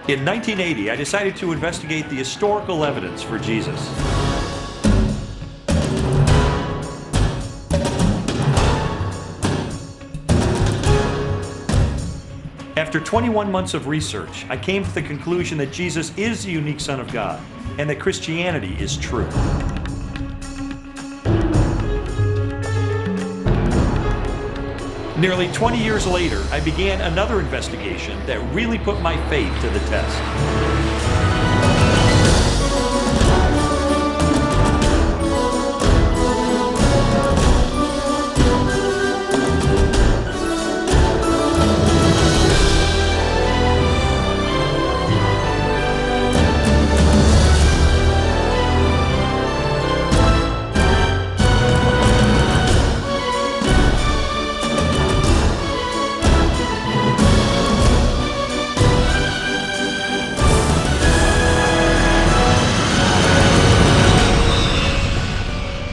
In 1980, I decided to investigate the historical evidence for Jesus. After 21 months of research, I came to the conclusion that Jesus is the unique Son of God and that Christianity is true. Nearly 20 years later, I began another investigation that really put my faith to the test.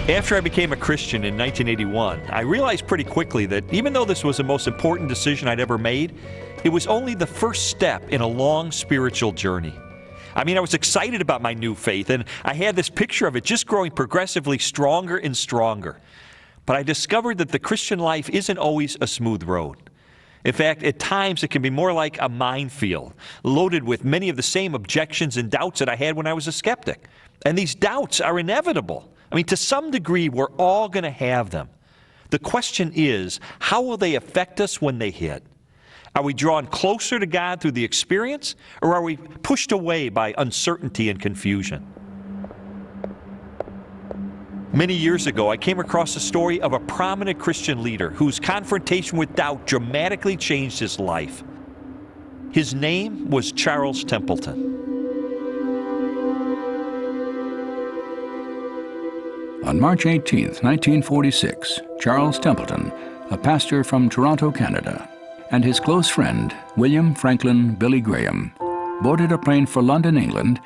After I became a Christian in 1981, I realized pretty quickly that even though this was the most important decision I'd ever made, it was only the first step in a long spiritual journey. I mean, I was excited about my new faith, and I had this picture of it just growing progressively stronger and stronger. But I discovered that the Christian life isn't always a smooth road. In fact, at times it can be more like a minefield, loaded with many of the same objections and doubts that I had when I was a skeptic. And these doubts are inevitable. I mean, to some degree, we're all going to have them. The question is, how will they affect us when they hit? Are we drawn closer to God through the experience, or are we pushed away by uncertainty and confusion? Many years ago, I came across the story of a prominent Christian leader whose confrontation with doubt dramatically changed his life. His name was Charles Templeton. On March 18, 1946, Charles Templeton, a pastor from Toronto, Canada, and his close friend, William Franklin Billy Graham, boarded a plane for London, England,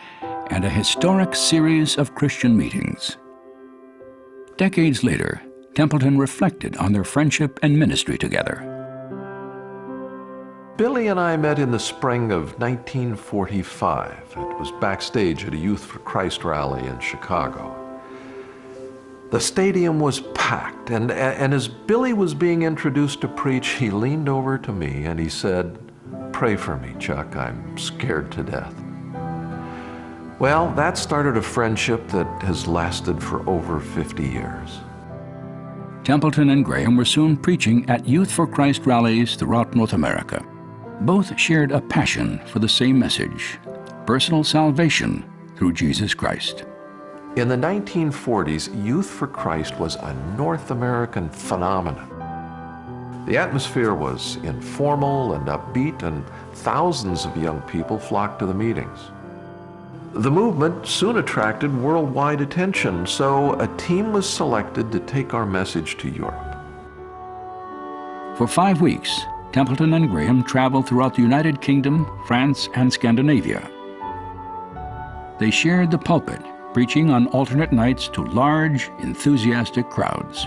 and a historic series of Christian meetings. Decades later, Templeton reflected on their friendship and ministry together. Billy and I met in the spring of 1945. It was backstage at a Youth for Christ rally in Chicago. The stadium was packed, and as Billy was being introduced to preach, he leaned over to me and he said, "Pray for me, Chuck, I'm scared to death." Well, that started a friendship that has lasted for over 50 years. Templeton and Graham were soon preaching at Youth for Christ rallies throughout North America. Both shared a passion for the same message, personal salvation through Jesus Christ. In the 1940s, Youth for Christ was a North American phenomenon. The atmosphere was informal and upbeat, and thousands of young people flocked to the meetings. The movement soon attracted worldwide attention, so a team was selected to take our message to Europe. For 5 weeks, Templeton and Graham traveled throughout the United Kingdom, France, and Scandinavia. They shared the pulpit, preaching on alternate nights to large, enthusiastic crowds.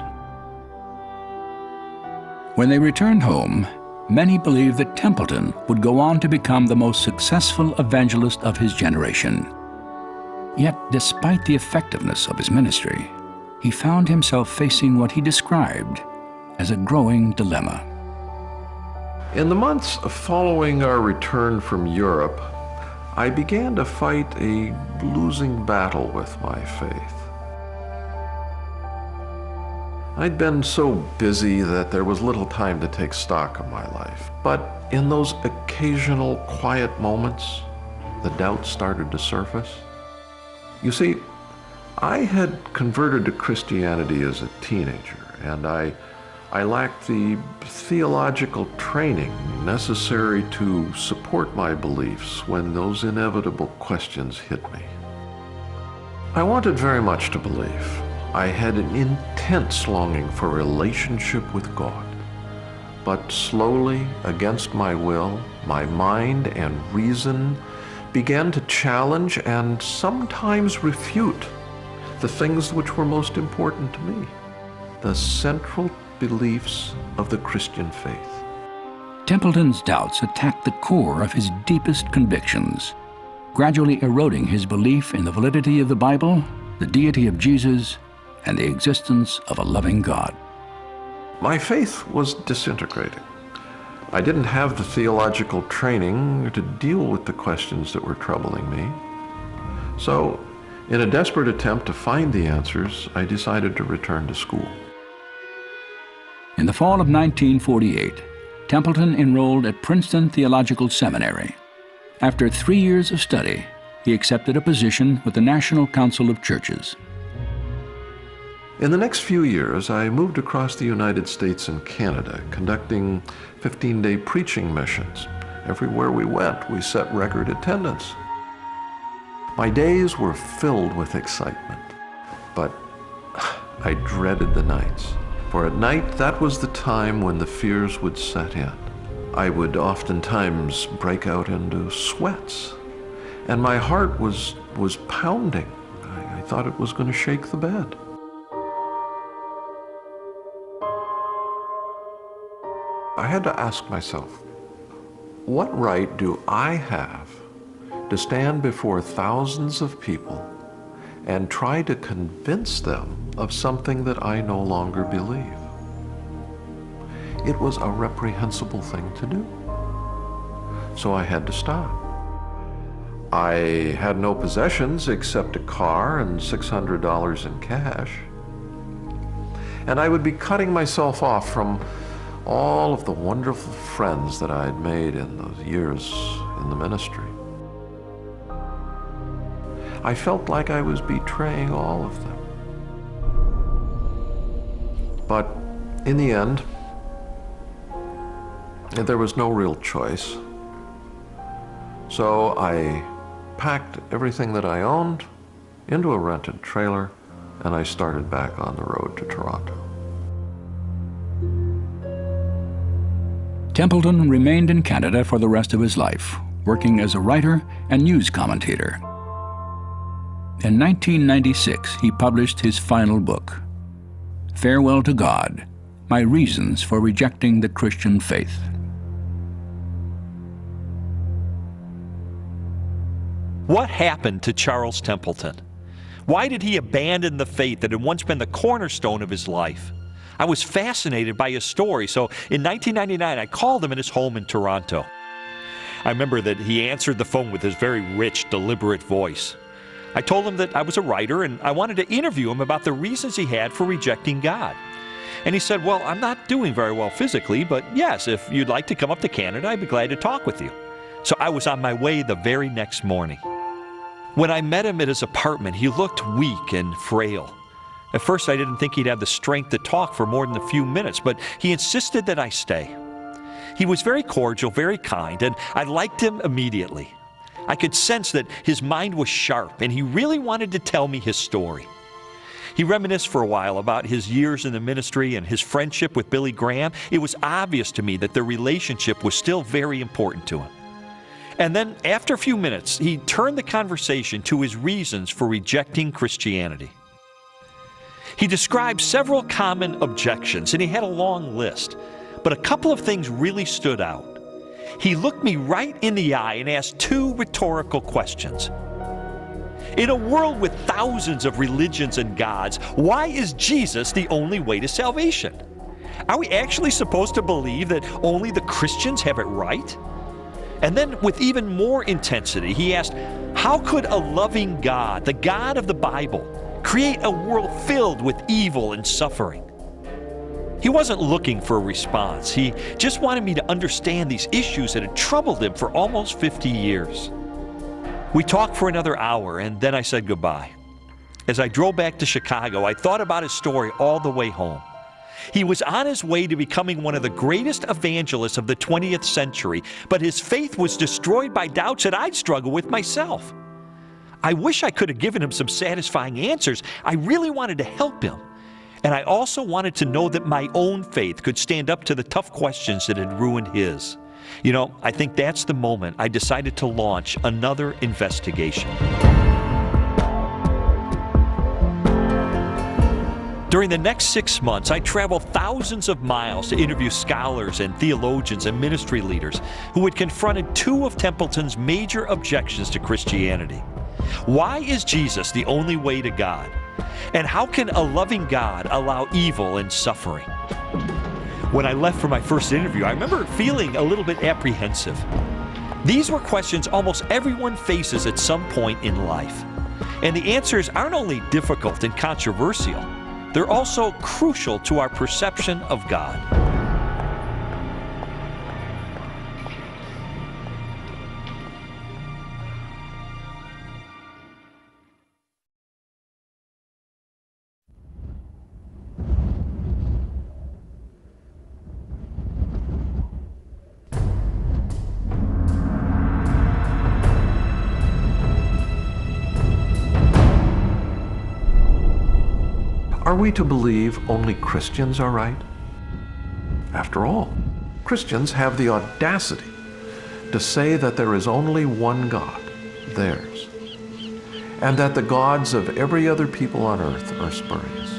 When they returned home, many believed that Templeton would go on to become the most successful evangelist of his generation. Yet, despite the effectiveness of his ministry, he found himself facing what he described as a growing dilemma. In the months following our return from Europe, I began to fight a losing battle with my faith. I'd been so busy that there was little time to take stock of my life. But in those occasional quiet moments, the doubts started to surface. You see, I had converted to Christianity as a teenager, and I lacked the theological training necessary to support my beliefs when those inevitable questions hit me. I wanted very much to believe. I had an intense longing for a relationship with God. But slowly, against my will, my mind and reason began to challenge and sometimes refute the things which were most important to me, the central beliefs of the Christian faith. Templeton's doubts attacked the core of his deepest convictions, gradually eroding his belief in the validity of the Bible, the deity of Jesus, and the existence of a loving God. My faith was disintegrating. I didn't have the theological training to deal with the questions that were troubling me. So, in a desperate attempt to find the answers, I decided to return to school. In the fall of 1948, Templeton enrolled at Princeton Theological Seminary. After 3 years of study, he accepted a position with the National Council of Churches. In the next few years, I moved across the United States and Canada, conducting 15-day preaching missions. Everywhere we went, we set record attendance. My days were filled with excitement, but I dreaded the nights. For at night, that was the time when the fears would set in. I would oftentimes break out into sweats, and my heart was pounding. I thought it was going to shake the bed. I had to ask myself, what right do I have to stand before thousands of people and try to convince them of something that I no longer believe? It was a reprehensible thing to do. So I had to stop. I had no possessions except a car and $600 in cash. And I would be cutting myself off from all of the wonderful friends that I had made in those years in the ministry. I felt like I was betraying all of them. But in the end, there was no real choice. So I packed everything that I owned into a rented trailer, and I started back on the road to Toronto. Templeton remained in Canada for the rest of his life, working as a writer and news commentator. In 1996, he published his final book, Farewell to God, My Reasons for Rejecting the Christian Faith. What happened to Charles Templeton? Why did he abandon the faith that had once been the cornerstone of his life? I was fascinated by his story, so in 1999 I called him in his home in Toronto. I remember that he answered the phone with his very rich, deliberate voice. I told him that I was a writer and I wanted to interview him about the reasons he had for rejecting God. And he said, well, I'm not doing very well physically, but yes, if you'd like to come up to Canada, I'd be glad to talk with you. So I was on my way the very next morning. When I met him at his apartment, he looked weak and frail. At first, I didn't think he'd have the strength to talk for more than a few minutes, but he insisted that I stay. He was very cordial, very kind, and I liked him immediately. I could sense that his mind was sharp, and he really wanted to tell me his story. He reminisced for a while about his years in the ministry and his friendship with Billy Graham. It was obvious to me that their relationship was still very important to him. And then, after a few minutes, he turned the conversation to his reasons for rejecting Christianity. He described several common objections, and he had a long list. But a couple of things really stood out. He looked me right in the eye and asked two rhetorical questions. In a world with thousands of religions and gods, why is Jesus the only way to salvation? Are we actually supposed to believe that only the Christians have it right? And then, with even more intensity, he asked, how could a loving God, the God of the Bible, create a world filled with evil and suffering? He wasn't looking for a response. He just wanted me to understand these issues that had troubled him for almost 50 years. We talked for another hour, and then I said goodbye. As I drove back to Chicago, I thought about his story all the way home. He was on his way to becoming one of the greatest evangelists of the 20th century, but his faith was destroyed by doubts that I'd struggled with myself. I wish I could have given him some satisfying answers. I really wanted to help him. And I also wanted to know that my own faith could stand up to the tough questions that had ruined his. You know, I think that's the moment I decided to launch another investigation. During the next 6 months, I traveled thousands of miles to interview scholars and theologians and ministry leaders who had confronted two of Templeton's major objections to Christianity. Why is Jesus the only way to God? And how can a loving God allow evil and suffering? When I left for my first interview, I remember feeling a little bit apprehensive. These were questions almost everyone faces at some point in life. And the answers aren't only difficult and controversial, they're also crucial to our perception of God. Are we to believe only Christians are right? After all, Christians have the audacity to say that there is only one God, theirs, and that the gods of every other people on earth are spurious.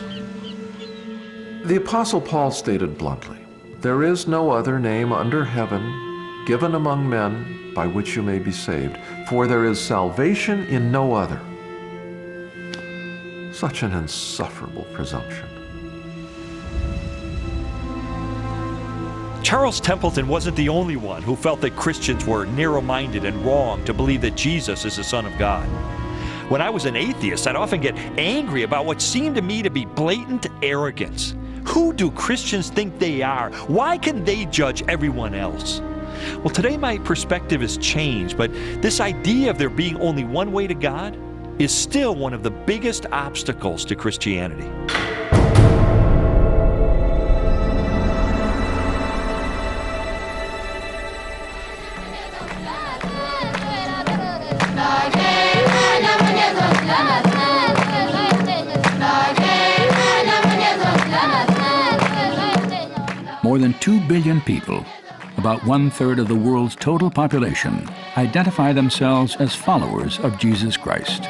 The Apostle Paul stated bluntly, "There is no other name under heaven given among men by which you may be saved, for there is salvation in no other." Such an insufferable presumption. Charles Templeton wasn't the only one who felt that Christians were narrow-minded and wrong to believe that Jesus is the Son of God. When I was an atheist, I'd often get angry about what seemed to me to be blatant arrogance. Who do Christians think they are? Why can they judge everyone else? Well, today my perspective has changed, but this idea of there being only one way to God is still one of the biggest obstacles to Christianity. More than 2 billion people, about 1/3 of the world's total population, identify themselves as followers of Jesus Christ.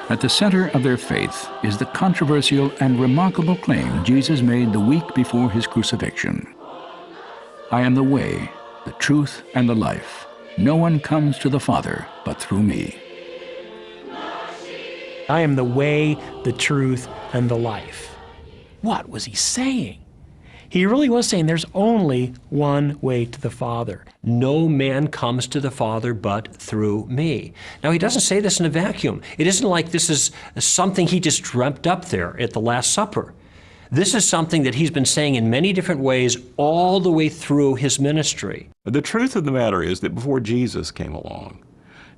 At the center of their faith is the controversial and remarkable claim Jesus made the week before his crucifixion. "I am the way, the truth, and the life. No one comes to the Father but through me." I am the way, the truth, and the life. What was he saying? He really was saying there's only one way to the Father. No man comes to the Father but through me. Now, he doesn't say this in a vacuum. It isn't like this is something he just dreamt up there at the Last Supper. This is something that he's been saying in many different ways all the way through his ministry. The truth of the matter is that before Jesus came along,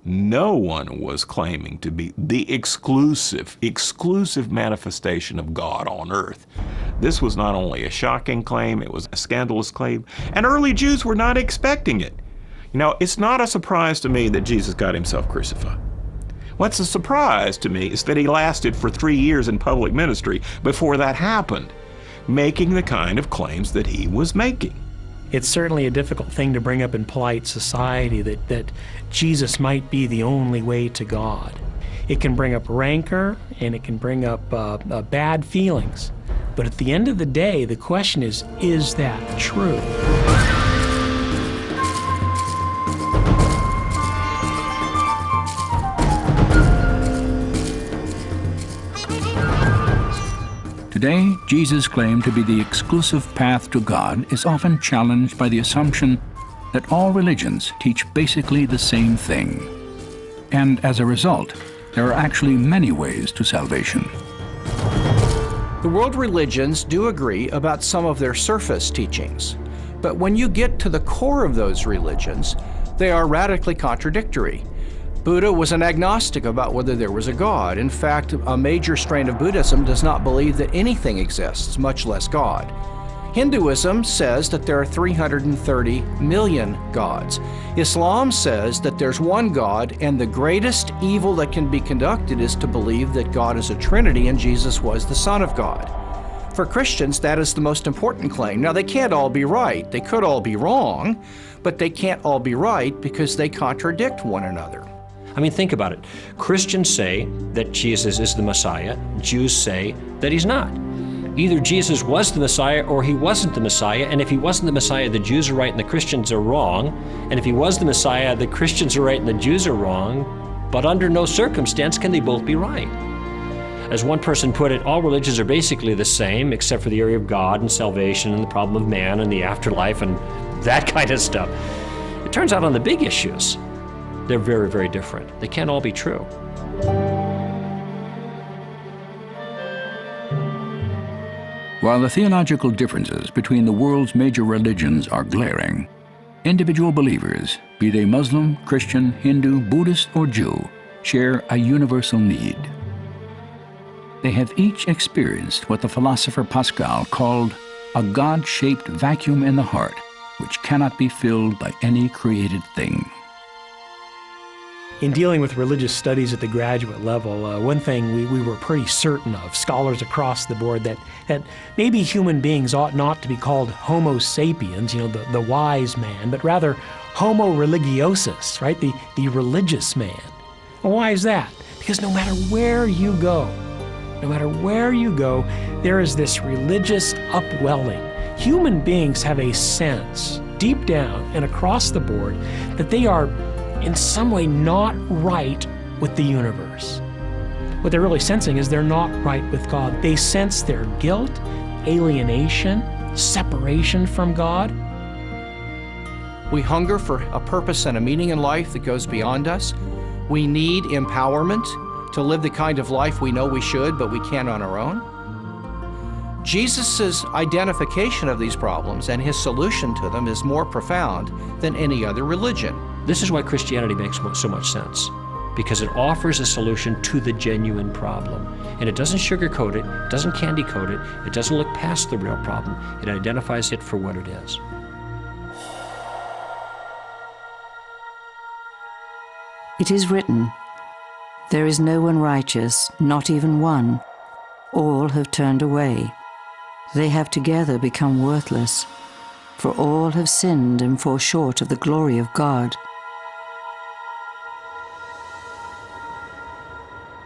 no one was claiming to be the exclusive manifestation of God on earth. This was not only a shocking claim, it was a scandalous claim, and early Jews were not expecting it. You know, it's not a surprise to me that Jesus got himself crucified. What's a surprise to me is that he lasted for 3 years in public ministry before that happened, making the kind of claims that he was making. It's certainly a difficult thing to bring up in polite society that Jesus might be the only way to God. It can bring up rancor and it can bring up bad feelings. But at the end of the day, the question is that true? Today, Jesus' claim to be the exclusive path to God is often challenged by the assumption that all religions teach basically the same thing. And as a result, there are actually many ways to salvation. The world religions do agree about some of their surface teachings, but when you get to the core of those religions, they are radically contradictory. Buddha was an agnostic about whether there was a God. In fact, a major strain of Buddhism does not believe that anything exists, much less God. Hinduism says that there are 330 million gods. Islam says that there's one God, and the greatest evil that can be conducted is to believe that God is a Trinity and Jesus was the Son of God. For Christians, that is the most important claim. Now, they can't all be right. They could all be wrong, but they can't all be right because they contradict one another. I mean, think about it. Christians say that Jesus is the Messiah. Jews say that he's not. Either Jesus was the Messiah or he wasn't the Messiah, and if he wasn't the Messiah, the Jews are right and the Christians are wrong. And if he was the Messiah, the Christians are right and the Jews are wrong. But under no circumstance can they both be right. As one person put it, all religions are basically the same, except for the area of God and salvation and the problem of man and the afterlife and that kind of stuff. It turns out on the big issues, they're very, very different. They can't all be true. While the theological differences between the world's major religions are glaring, individual believers, be they Muslim, Christian, Hindu, Buddhist, or Jew, share a universal need. They have each experienced what the philosopher Pascal called a God-shaped vacuum in the heart, which cannot be filled by any created thing. In dealing with religious studies at the graduate level, one thing we were pretty certain of, scholars across the board, that maybe human beings ought not to be called Homo sapiens, the wise man, but rather Homo religiosus, right, the religious man. And why is that? Because no matter where you go, there is this religious upwelling. Human beings have a sense, deep down and across the board, that they are in some way not right with the universe. What they're really sensing is they're not right with God. They sense their guilt, alienation, separation from God. We hunger for a purpose and a meaning in life that goes beyond us. We need empowerment to live the kind of life we know we should, but we can't on our own. Jesus' identification of these problems and his solution to them is more profound than any other religion. This is why Christianity makes so much sense, because it offers a solution to the genuine problem. And it doesn't sugarcoat it, it doesn't candy coat it, it doesn't look past the real problem. It identifies it for what it is. It is written, "There is no one righteous, not even one. All have turned away. They have together become worthless. For all have sinned and fall short of the glory of God."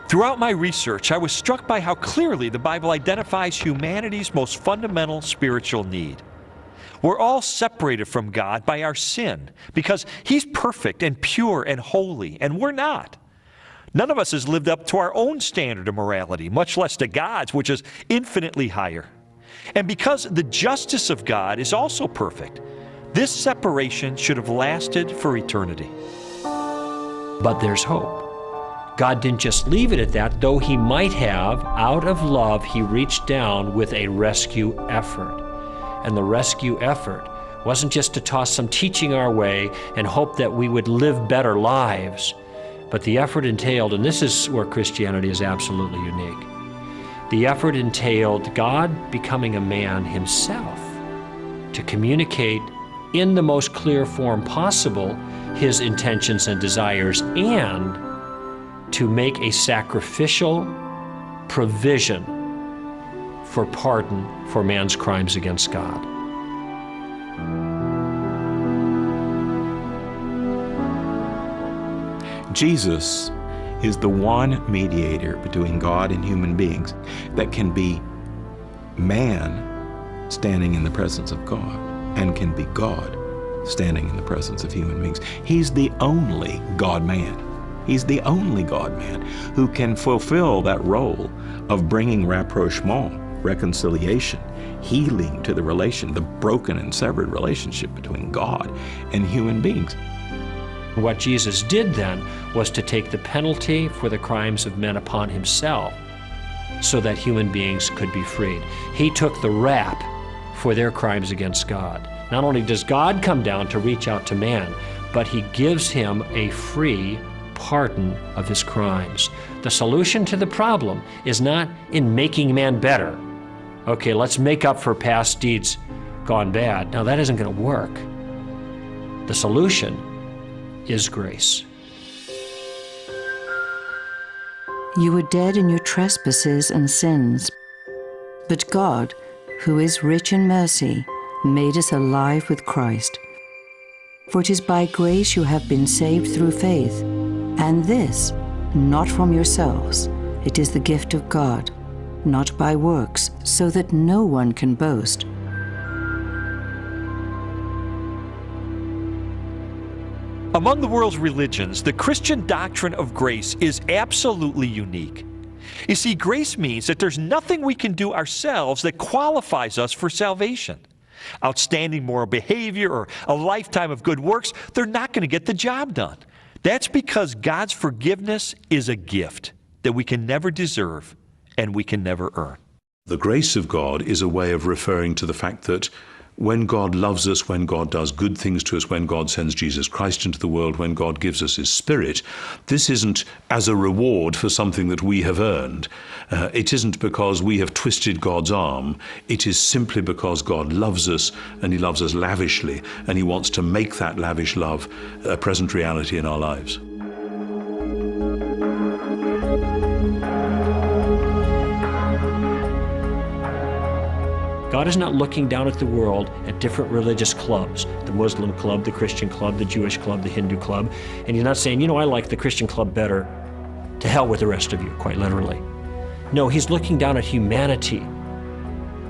Throughout my research, I was struck by how clearly the Bible identifies humanity's most fundamental spiritual need. We're all separated from God by our sin because He's perfect and pure and holy, and we're not. None of us has lived up to our own standard of morality, much less to God's, which is infinitely higher. And because the justice of God is also perfect, this separation should have lasted for eternity. But there's hope. God didn't just leave it at that, though He might have. Out of love, He reached down with a rescue effort. And the rescue effort wasn't just to toss some teaching our way and hope that we would live better lives, but the effort entailed, and this is where Christianity is absolutely unique, the effort entailed God becoming a man Himself to communicate in the most clear form possible His intentions and desires, and to make a sacrificial provision for pardon for man's crimes against God. Jesus is the one mediator between God and human beings that can be man standing in the presence of God and can be God standing in the presence of human beings. He's the only God-man. He's the only God-man who can fulfill that role of bringing rapprochement, reconciliation, healing to the relation, the broken and severed relationship between God and human beings. What Jesus did then was to take the penalty for the crimes of men upon Himself so that human beings could be freed. He took the rap for their crimes against God. Not only does God come down to reach out to man, but He gives him a free pardon of his crimes. The solution to the problem is not in making man better. Okay, let's make up for past deeds gone bad. Now that isn't going to work. The solution is grace. You were dead in your trespasses and sins, but God, who is rich in mercy, made us alive with Christ. For it is by grace you have been saved through faith, And this, not from yourselves, it is the gift of God, not by works, so that no one can boast. Among the world's religions, the Christian doctrine of grace is absolutely unique. You see, grace means that there's nothing we can do ourselves that qualifies us for salvation. Outstanding moral behavior or a lifetime of good works, they're not going to get the job done. That's because God's forgiveness is a gift that we can never deserve and we can never earn. The grace of God is a way of referring to the fact that when God loves us, when God does good things to us, when God sends Jesus Christ into the world, when God gives us His Spirit, this isn't as a reward for something that we have earned. It isn't because we have twisted God's arm. It is simply because God loves us, and He loves us lavishly, and He wants to make that lavish love a present reality in our lives. God is not looking down at the world at different religious clubs, the Muslim club, the Christian club, the Jewish club, the Hindu club, and He's not saying, you know, I like the Christian club better. To hell with the rest of you, quite literally. No, He's looking down at humanity,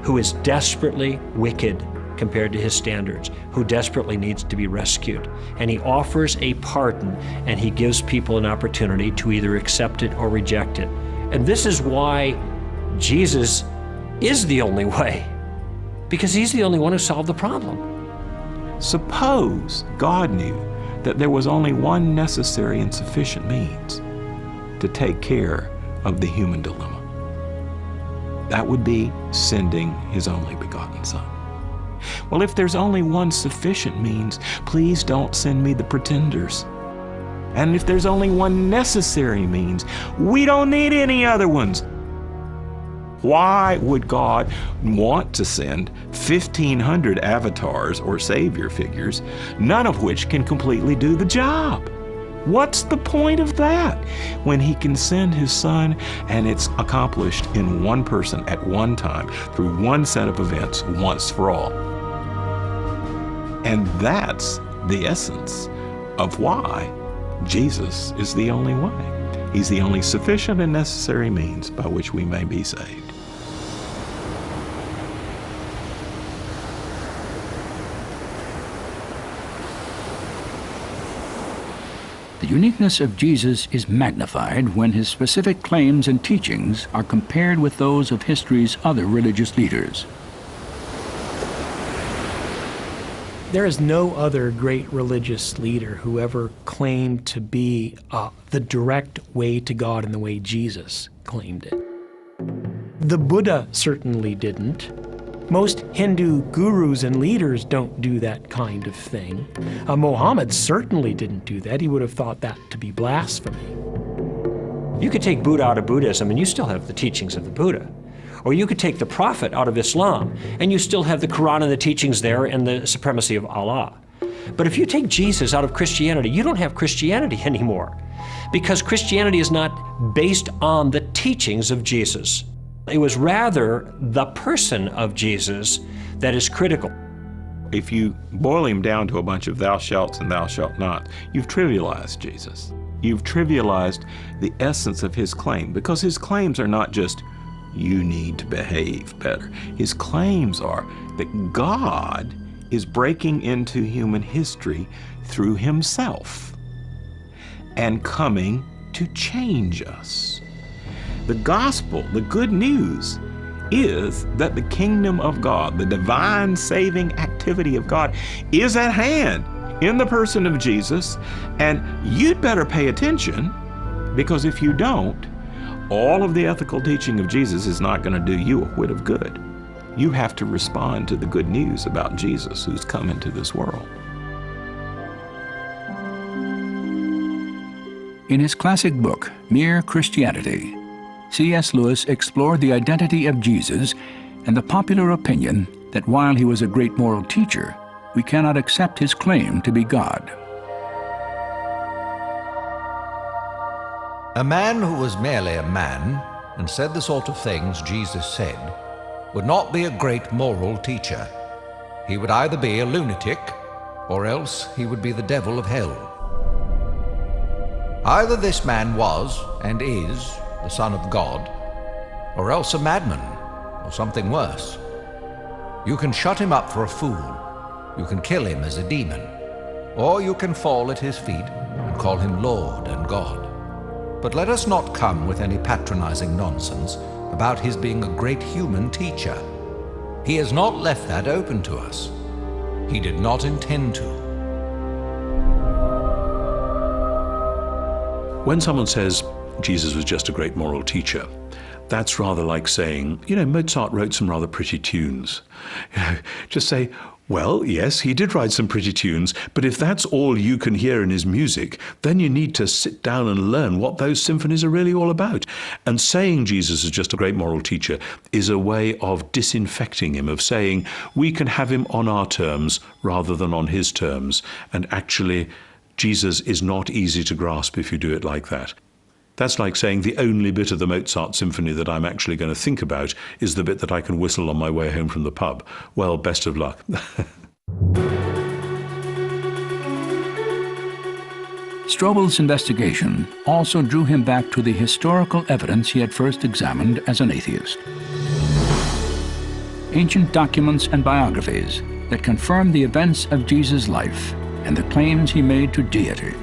who is desperately wicked compared to His standards, who desperately needs to be rescued. And He offers a pardon, and He gives people an opportunity to either accept it or reject it. And this is why Jesus is the only way. Because He's the only one who solved the problem. Suppose God knew that there was only one necessary and sufficient means to take care of the human dilemma. That would be sending His only begotten Son. Well, if there's only one sufficient means, please don't send me the pretenders. And if there's only one necessary means, we don't need any other ones. Why would God want to send 1,500 avatars or savior figures, none of which can completely do the job? What's the point of that when He can send His Son and it's accomplished in one person at one time through one set of events once for all? And that's the essence of why Jesus is the only way. He's the only sufficient and necessary means by which we may be saved. The uniqueness of Jesus is magnified when His specific claims and teachings are compared with those of history's other religious leaders. There is no other great religious leader who ever claimed to be the direct way to God in the way Jesus claimed it. The Buddha certainly didn't. Most Hindu gurus and leaders don't do that kind of thing. Muhammad certainly didn't do that. He would have thought that to be blasphemy. You could take Buddha out of Buddhism and you still have the teachings of the Buddha. Or you could take the Prophet out of Islam and you still have the Quran and the teachings there and the supremacy of Allah. But if you take Jesus out of Christianity, you don't have Christianity anymore, because Christianity is not based on the teachings of Jesus. It was rather the person of Jesus that is critical. If you boil Him down to a bunch of thou shalt and thou shalt not, you've trivialized Jesus. You've trivialized the essence of His claim, because His claims are not just, you need to behave better. His claims are that God is breaking into human history through Himself and coming to change us. The gospel, the good news, is that the kingdom of God, the divine saving activity of God, is at hand in the person of Jesus, and you'd better pay attention, because if you don't, all of the ethical teaching of Jesus is not going to do you a whit of good. You have to respond to the good news about Jesus who's come into this world. In his classic book, Mere Christianity, C.S. Lewis explored the identity of Jesus and the popular opinion that while He was a great moral teacher, we cannot accept His claim to be God. A man who was merely a man and said the sort of things Jesus said would not be a great moral teacher. He would either be a lunatic or else he would be the devil of hell. Either this man was and is the Son of God, or else a madman, or something worse. You can shut him up for a fool, you can kill him as a demon, or you can fall at his feet and call him Lord and God. But let us not come with any patronizing nonsense about his being a great human teacher. He has not left that open to us. He did not intend to. When someone says Jesus was just a great moral teacher, that's rather like saying, Mozart wrote some rather pretty tunes. Just say, well, yes, he did write some pretty tunes, but if that's all you can hear in his music, then you need to sit down and learn what those symphonies are really all about. And saying Jesus is just a great moral teacher is a way of disinfecting him, of saying we can have him on our terms rather than on his terms. And actually, Jesus is not easy to grasp if you do it like that. That's like saying the only bit of the Mozart symphony that I'm actually going to think about is the bit that I can whistle on my way home from the pub. Well, best of luck. Strobel's investigation also drew him back to the historical evidence he had first examined as an atheist. Ancient documents and biographies that confirmed the events of Jesus' life and the claims he made to deity.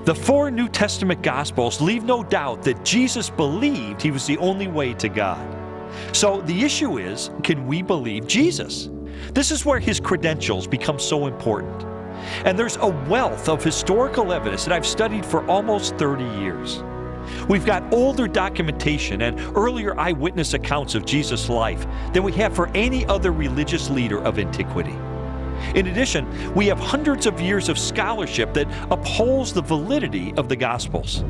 The 4 New Testament Gospels leave no doubt that Jesus believed he was the only way to God. So the issue is, can we believe Jesus? This is where his credentials become so important. And there's a wealth of historical evidence that I've studied for almost 30 years. We've got older documentation and earlier eyewitness accounts of Jesus' life than we have for any other religious leader of antiquity. In addition, we have hundreds of years of scholarship that upholds the validity of the Gospels.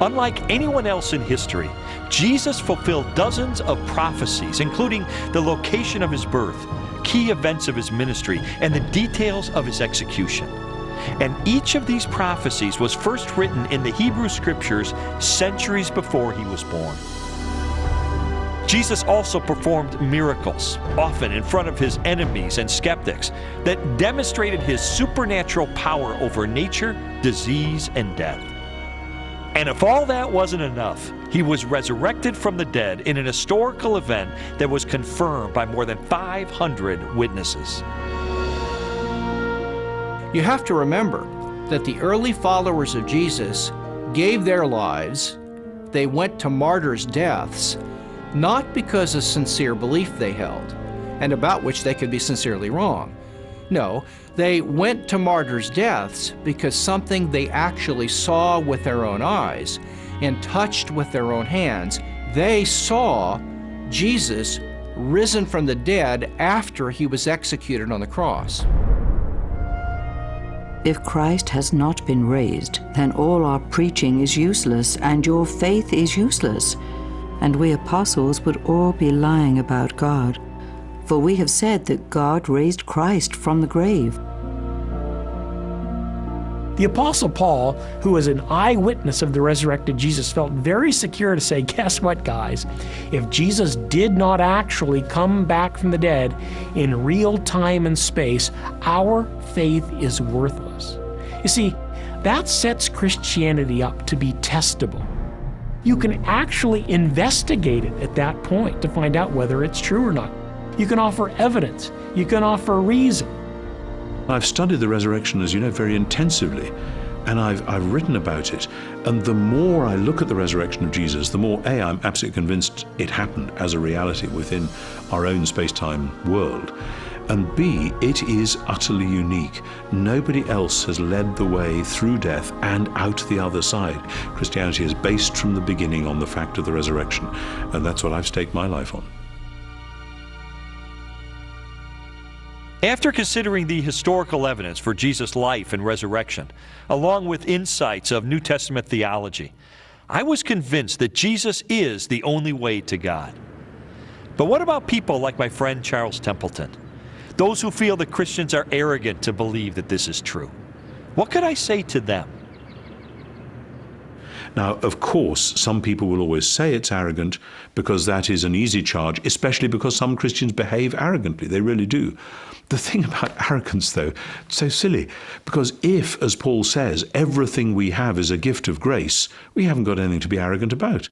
Unlike anyone else in history, Jesus fulfilled dozens of prophecies, including the location of his birth, key events of his ministry, and the details of his execution. And each of these prophecies was first written in the Hebrew Scriptures centuries before he was born. Jesus also performed miracles, often in front of his enemies and skeptics, that demonstrated his supernatural power over nature, disease, and death. And if all that wasn't enough, he was resurrected from the dead in an historical event that was confirmed by more than 500 witnesses. You have to remember that the early followers of Jesus gave their lives, they went to martyrs' deaths, not because of sincere belief they held, and about which they could be sincerely wrong. No, they went to martyrs' deaths because something they actually saw with their own eyes and touched with their own hands. They saw Jesus risen from the dead after he was executed on the cross. If Christ has not been raised, then all our preaching is useless and your faith is useless. And we apostles would all be lying about God. For we have said that God raised Christ from the grave. The Apostle Paul, who was an eyewitness of the resurrected Jesus, felt very secure to say, guess what, guys? If Jesus did not actually come back from the dead in real time and space, our faith is worthless. You see, that sets Christianity up to be testable. You can actually investigate it at that point to find out whether it's true or not. You can offer evidence. You can offer reason. I've studied the resurrection, as you know, very intensively, and I've written about it. And the more I look at the resurrection of Jesus, the more, A, I'm absolutely convinced it happened as a reality within our own space-time world. And B, it is utterly unique. Nobody else has led the way through death and out the other side. Christianity is based from the beginning on the fact of the resurrection, and that's what I've staked my life on. After considering the historical evidence for Jesus' life and resurrection, along with insights of New Testament theology, I was convinced that Jesus is the only way to God. But what about people like my friend Charles Templeton? Those who feel that Christians are arrogant to believe that this is true. What could I say to them? Now, of course, some people will always say it's arrogant because that is an easy charge, especially because some Christians behave arrogantly. They really do. The thing about arrogance, though, it's so silly, because if, as Paul says, everything we have is a gift of grace, we haven't got anything to be arrogant about.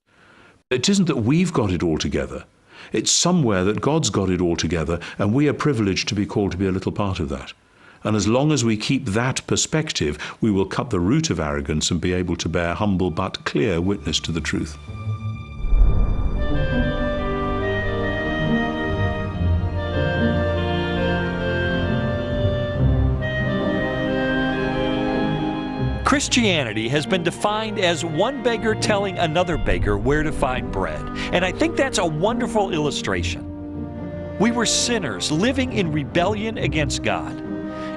It isn't that we've got it all together. It's somewhere that God's got it all together, and we are privileged to be called to be a little part of that. And as long as we keep that perspective, we will cut the root of arrogance and be able to bear humble but clear witness to the truth. Christianity has been defined as one beggar telling another beggar where to find bread. And I think that's a wonderful illustration. We were sinners living in rebellion against God.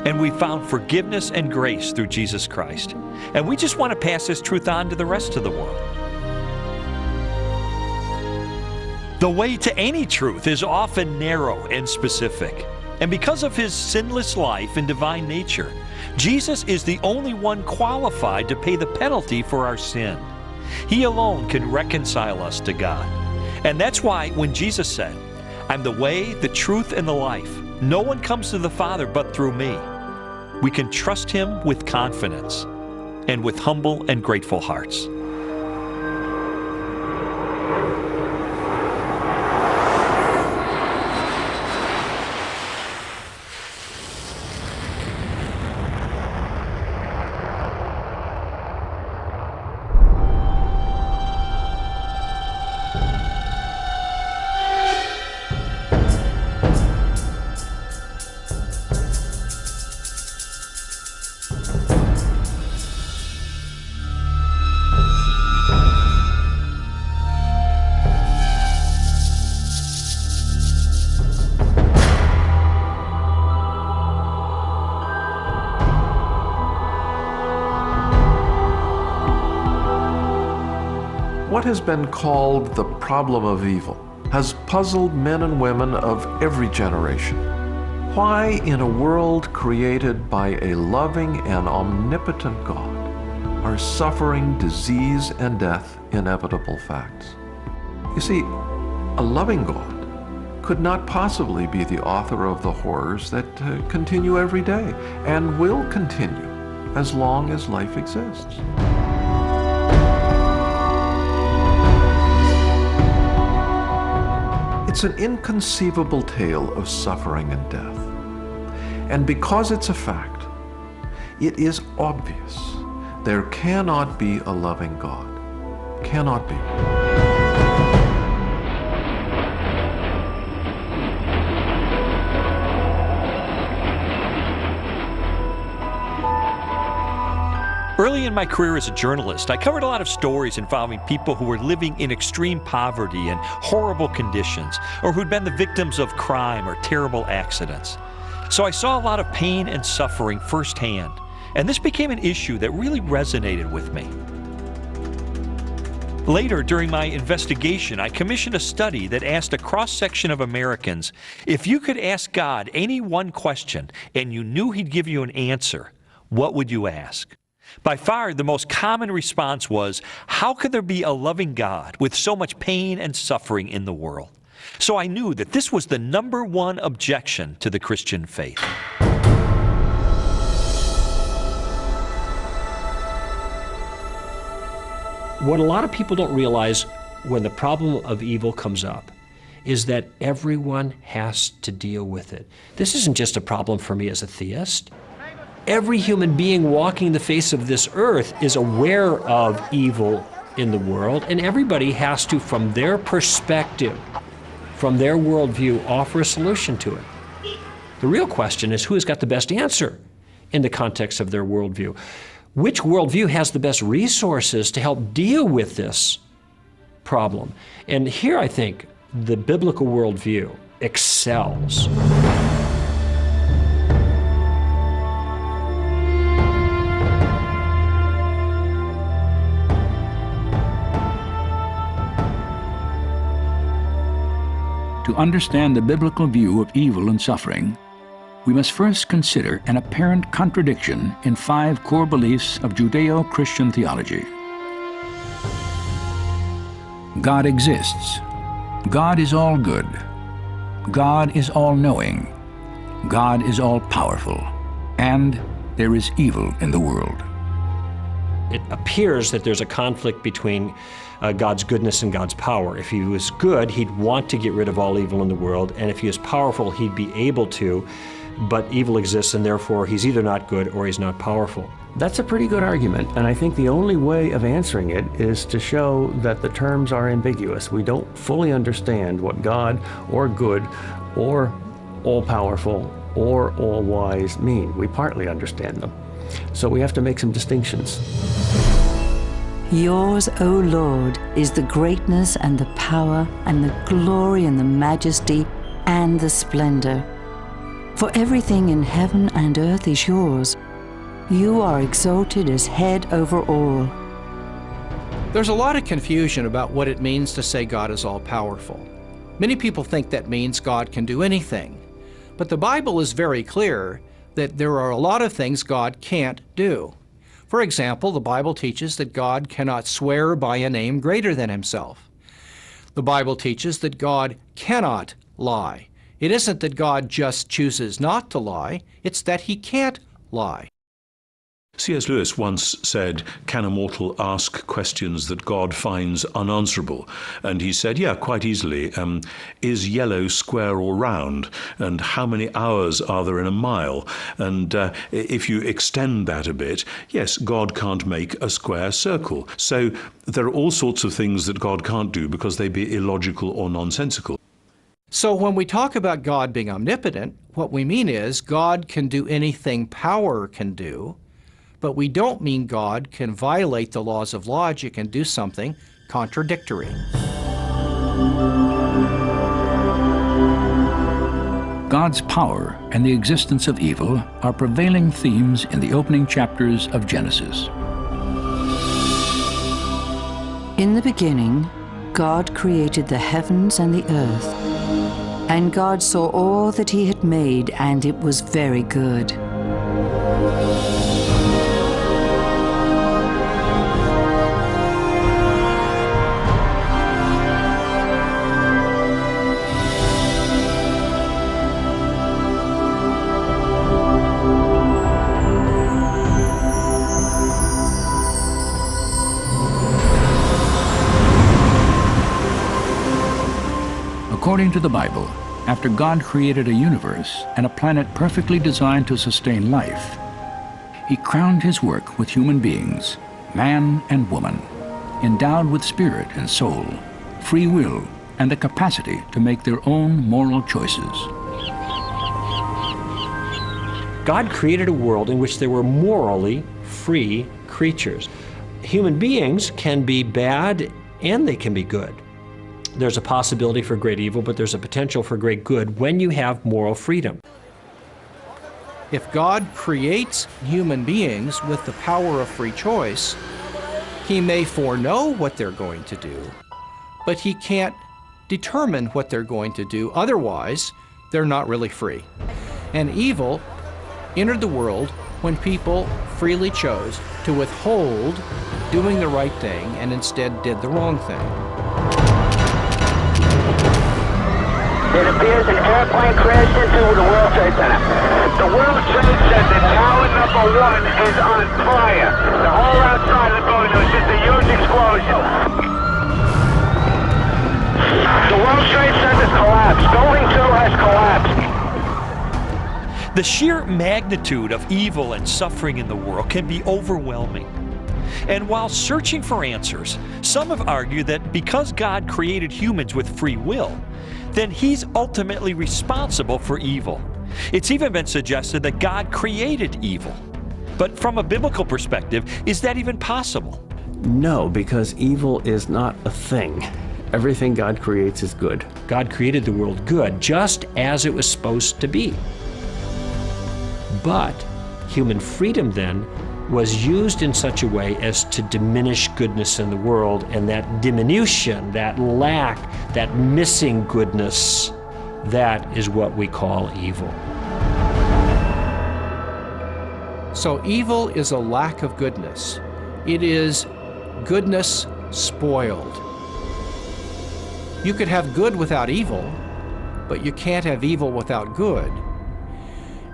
And we found forgiveness and grace through Jesus Christ. And we just want to pass this truth on to the rest of the world. The way to any truth is often narrow and specific. And because of his sinless life and divine nature, Jesus is the only one qualified to pay the penalty for our sin. He alone can reconcile us to God. And that's why when Jesus said, "I'm the way, the truth, and the life. No one comes to the Father but through me," we can trust him with confidence and with humble and grateful hearts. What has been called the problem of evil has puzzled men and women of every generation. Why, in a world created by a loving and omnipotent God, are suffering, disease, and death inevitable facts? You see, a loving God could not possibly be the author of the horrors that continue every day and will continue as long as life exists. It's an inconceivable tale of suffering and death. And because it's a fact, it is obvious there cannot be a loving God. Cannot be. Early in my career as a journalist, I covered a lot of stories involving people who were living in extreme poverty and horrible conditions, or who'd been the victims of crime or terrible accidents. So I saw a lot of pain and suffering firsthand, and this became an issue that really resonated with me. Later, during my investigation, I commissioned a study that asked a cross-section of Americans, if you could ask God any one question and you knew he'd give you an answer, what would you ask? By far, the most common response was, how could there be a loving God with so much pain and suffering in the world? So I knew that this was the #1 objection to the Christian faith. What a lot of people don't realize when the problem of evil comes up is that everyone has to deal with it. This isn't just a problem for me as a theist. Every human being walking the face of this earth is aware of evil in the world, and everybody has to, from their perspective, from their worldview, offer a solution to it. The real question is who has got the best answer in the context of their worldview? Which worldview has the best resources to help deal with this problem? And here I think the biblical worldview excels. To understand the biblical view of evil and suffering, we must first consider an apparent contradiction in 5 core beliefs of Judeo-Christian theology. God exists. God is all good. God is all-knowing. God is all-powerful. And there is evil in the world. It appears that there's a conflict between God's goodness and God's power. If he was good, he'd want to get rid of all evil in the world, and if he is powerful, he'd be able to, but evil exists, and therefore he's either not good or he's not powerful. That's a pretty good argument, and I think the only way of answering it is to show that the terms are ambiguous. We don't fully understand what God or good or all-powerful or all-wise mean. We partly understand them. So we have to make some distinctions. Yours, O Lord, is the greatness and the power and the glory and the majesty and the splendor. For everything in heaven and earth is yours. You are exalted as head over all. There's a lot of confusion about what it means to say God is all-powerful. Many people think that means God can do anything. But the Bible is very clear that there are a lot of things God can't do. For example, the Bible teaches that God cannot swear by a name greater than himself. The Bible teaches that God cannot lie. It isn't that God just chooses not to lie, it's that he can't lie. C.S. Lewis once said, "Can a mortal ask questions that God finds unanswerable?" And he said, yeah, quite easily. Is yellow square or round? And how many hours are there in a mile? And if you extend that a bit, yes, God can't make a square circle. So there are all sorts of things that God can't do because they'd be illogical or nonsensical. So when we talk about God being omnipotent, what we mean is God can do anything power can do, but we don't mean God can violate the laws of logic and do something contradictory. God's power and the existence of evil are prevailing themes in the opening chapters of Genesis. In the beginning, God created the heavens and the earth. And God saw all that he had made, and it was very good. According to the Bible, after God created a universe and a planet perfectly designed to sustain life, he crowned his work with human beings, man and woman, endowed with spirit and soul, free will, and the capacity to make their own moral choices. God created a world in which there were morally free creatures. Human beings can be bad and they can be good. There's a possibility for great evil, but there's a potential for great good when you have moral freedom. If God creates human beings with the power of free choice, he may foreknow what they're going to do, but he can't determine what they're going to do. Otherwise, they're not really free. And evil entered the world when people freely chose to withhold doing the right thing and instead did the wrong thing. It appears an airplane crashed into the World Trade Center. The World Trade Center, tower number 1, is on fire. The whole outside of the building was just a huge explosion. The World Trade Center's collapsed. Building 2 has collapsed. The sheer magnitude of evil and suffering in the world can be overwhelming. And while searching for answers, some have argued that because God created humans with free will, then he's ultimately responsible for evil. It's even been suggested that God created evil. But from a biblical perspective, is that even possible? No, because evil is not a thing. Everything God creates is good. God created the world good, just as it was supposed to be. But human freedom then was used in such a way as to diminish goodness in the world, and that diminution, that lack, that missing goodness, that is what we call evil. So evil is a lack of goodness. It is goodness spoiled. You could have good without evil, but you can't have evil without good.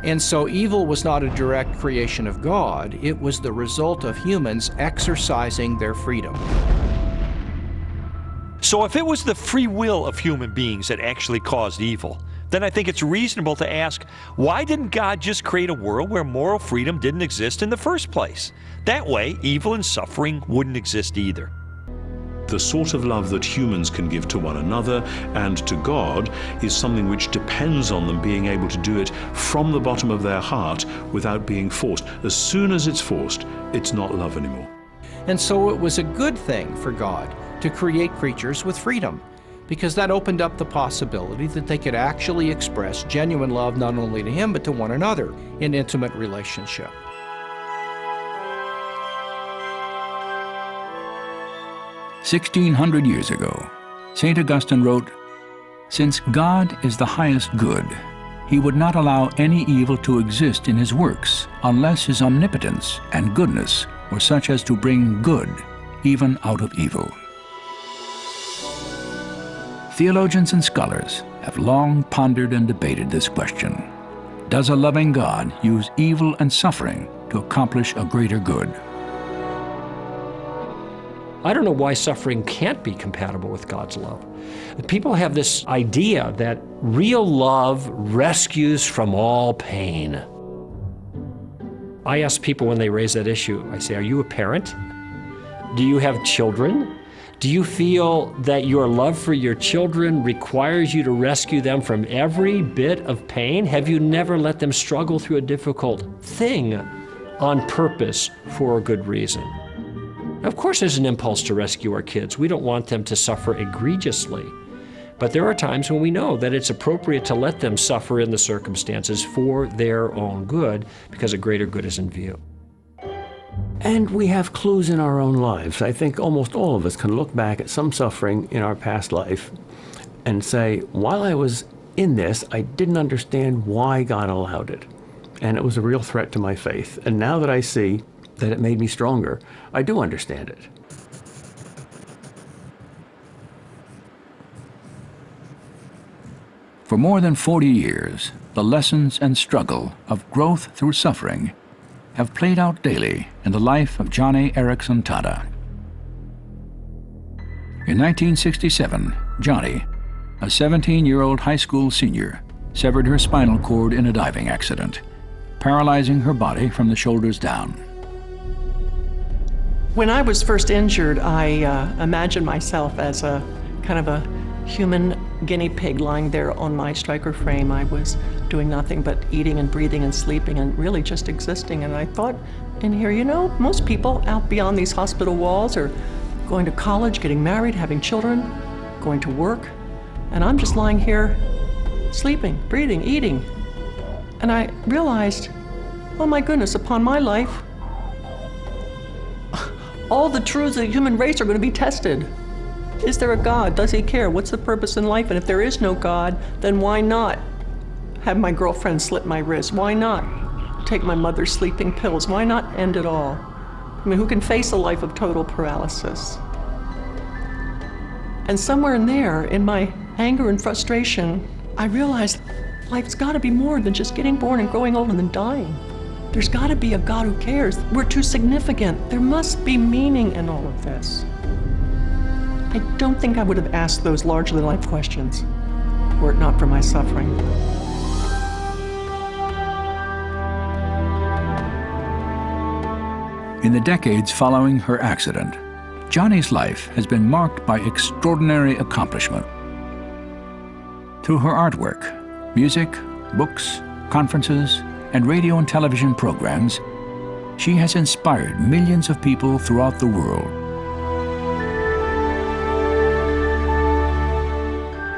And so evil was not a direct creation of God. It was the result of humans exercising their freedom. So if it was the free will of human beings that actually caused evil, then I think it's reasonable to ask, why didn't God just create a world where moral freedom didn't exist in the first place? That way, evil and suffering wouldn't exist either. The sort of love that humans can give to one another and to God is something which depends on them being able to do it from the bottom of their heart without being forced. As soon as it's forced, it's not love anymore. And so it was a good thing for God to create creatures with freedom, because that opened up the possibility that they could actually express genuine love not only to Him but to one another in intimate relationship. "1,600 years ago, St. Augustine wrote, "Since God is the highest good, He would not allow any evil to exist in His works unless His omnipotence and goodness were such as to bring good even out of evil." Theologians and scholars have long pondered and debated this question. Does a loving God use evil and suffering to accomplish a greater good? I don't know why suffering can't be compatible with God's love. People have this idea that real love rescues from all pain. I ask people when they raise that issue, I say, are you a parent? Do you have children? Do you feel that your love for your children requires you to rescue them from every bit of pain? Have you never let them struggle through a difficult thing on purpose for a good reason? Of course there's an impulse to rescue our kids. We don't want them to suffer egregiously. But there are times when we know that it's appropriate to let them suffer in the circumstances for their own good, because a greater good is in view. And we have clues in our own lives. I think almost all of us can look back at some suffering in our past life and say, while I was in this, I didn't understand why God allowed it. And it was a real threat to my faith. And now that I see that it made me stronger, I do understand it. For more than 40 years, the lessons and struggle of growth through suffering have played out daily in the life of Johnny Erickson Tada. In 1967, Johnny, a 17-year-old high school senior, severed her spinal cord in a diving accident, paralyzing her body from the shoulders down. When I was first injured, I imagined myself as a kind of a human guinea pig lying there on my striker frame. I was doing nothing but eating and breathing and sleeping and really just existing. And I thought in here, you know, most people out beyond these hospital walls are going to college, getting married, having children, going to work. And I'm just lying here sleeping, breathing, eating. And I realized, oh my goodness, upon my life, all the truths of the human race are going to be tested. Is there a God? Does He care? What's the purpose in life? And if there is no God, then why not have my girlfriend slit my wrist? Why not take my mother's sleeping pills? Why not end it all? I mean, who can face a life of total paralysis? And somewhere in there, in my anger and frustration, I realized life's got to be more than just getting born and growing old and then dying. There's got to be a God who cares. We're too significant. There must be meaning in all of this. I don't think I would have asked those larger than life questions were it not for my suffering. In the decades following her accident, Johnny's life has been marked by extraordinary accomplishment. Through her artwork, music, books, conferences, and radio and television programs, she has inspired millions of people throughout the world.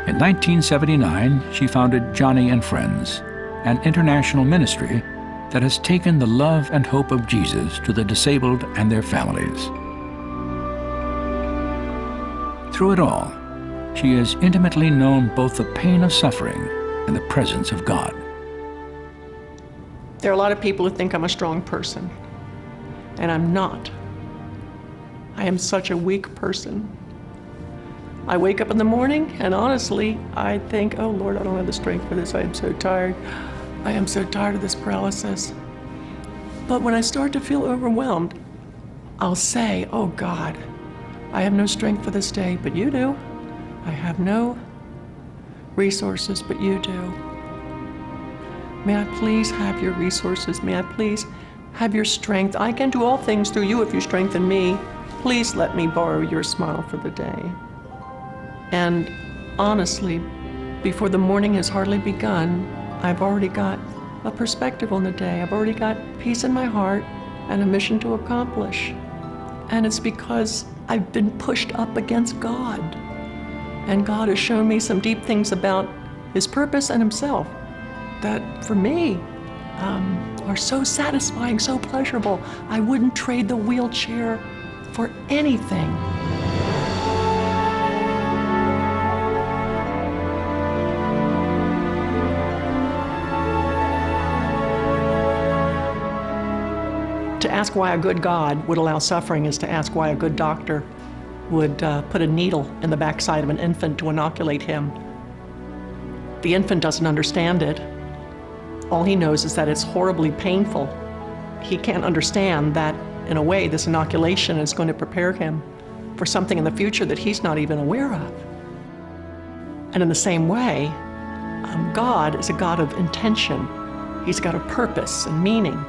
In 1979, she founded Johnny and Friends, an international ministry that has taken the love and hope of Jesus to the disabled and their families. Through it all, she has intimately known both the pain of suffering and the presence of God. There are a lot of people who think I'm a strong person, and I'm not. I am such a weak person. I wake up in the morning and honestly, I think, oh Lord, I don't have the strength for this. I am so tired. I am so tired of this paralysis. But when I start to feel overwhelmed, I'll say, oh God, I have no strength for this day, but you do. I have no resources, but you do. May I please have your resources? May I please have your strength? I can do all things through you if you strengthen me. Please let me borrow your smile for the day. And honestly, before the morning has hardly begun, I've already got a perspective on the day. I've already got peace in my heart and a mission to accomplish. And it's because I've been pushed up against God. And God has shown me some deep things about His purpose and Himself that, for me, are so satisfying, so pleasurable. I wouldn't trade the wheelchair for anything. To ask why a good God would allow suffering is to ask why a good doctor would put a needle in the backside of an infant to inoculate him. The infant doesn't understand it. All he knows is that it's horribly painful. He can't understand that, in a way, this inoculation is going to prepare him for something in the future that he's not even aware of. And in the same way, God is a God of intention. He's got a purpose and meaning.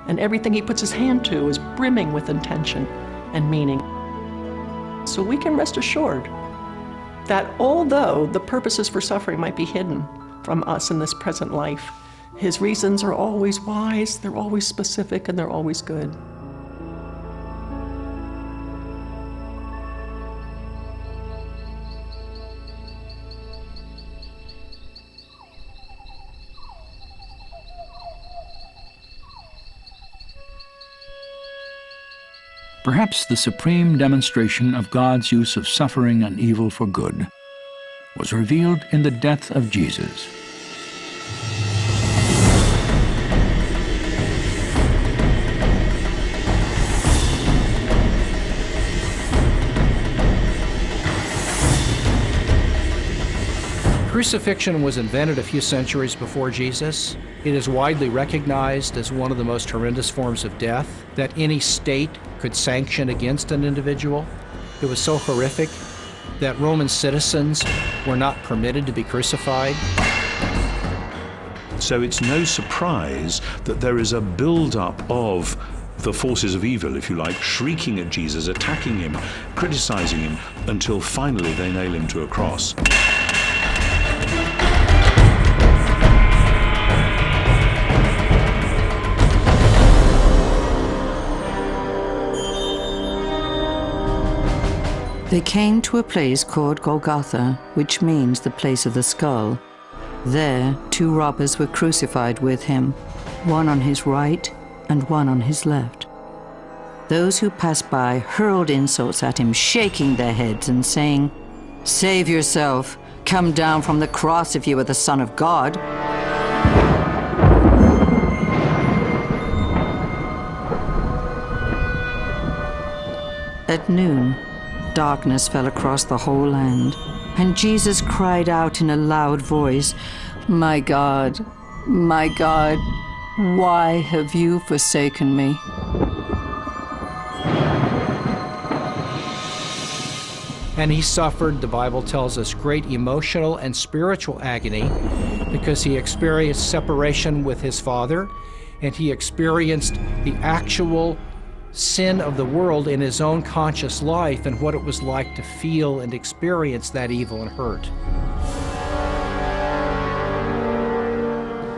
And everything He puts His hand to is brimming with intention and meaning. So we can rest assured that although the purposes for suffering might be hidden from us in this present life, His reasons are always wise, they're always specific, and they're always good. Perhaps the supreme demonstration of God's use of suffering and evil for good was revealed in the death of Jesus. Crucifixion was invented a few centuries before Jesus. It is widely recognized as one of the most horrendous forms of death that any state could sanction against an individual. It was so horrific that Roman citizens were not permitted to be crucified. So it's no surprise that there is a build-up of the forces of evil, if you like, shrieking at Jesus, attacking Him, criticizing Him, until finally they nail Him to a cross. They came to a place called Golgotha, which means the place of the skull. There, 2 robbers were crucified with Him, one on His right and one on His left. Those who passed by hurled insults at Him, shaking their heads and saying, "Save yourself! Come down from the cross if you are the Son of God." At noon, darkness fell across the whole land, and Jesus cried out in a loud voice, my God, why have you forsaken me?" And He suffered, the Bible tells us, great emotional and spiritual agony because He experienced separation with His Father, and He experienced the actual sin of the world in His own conscious life and what it was like to feel and experience that evil and hurt.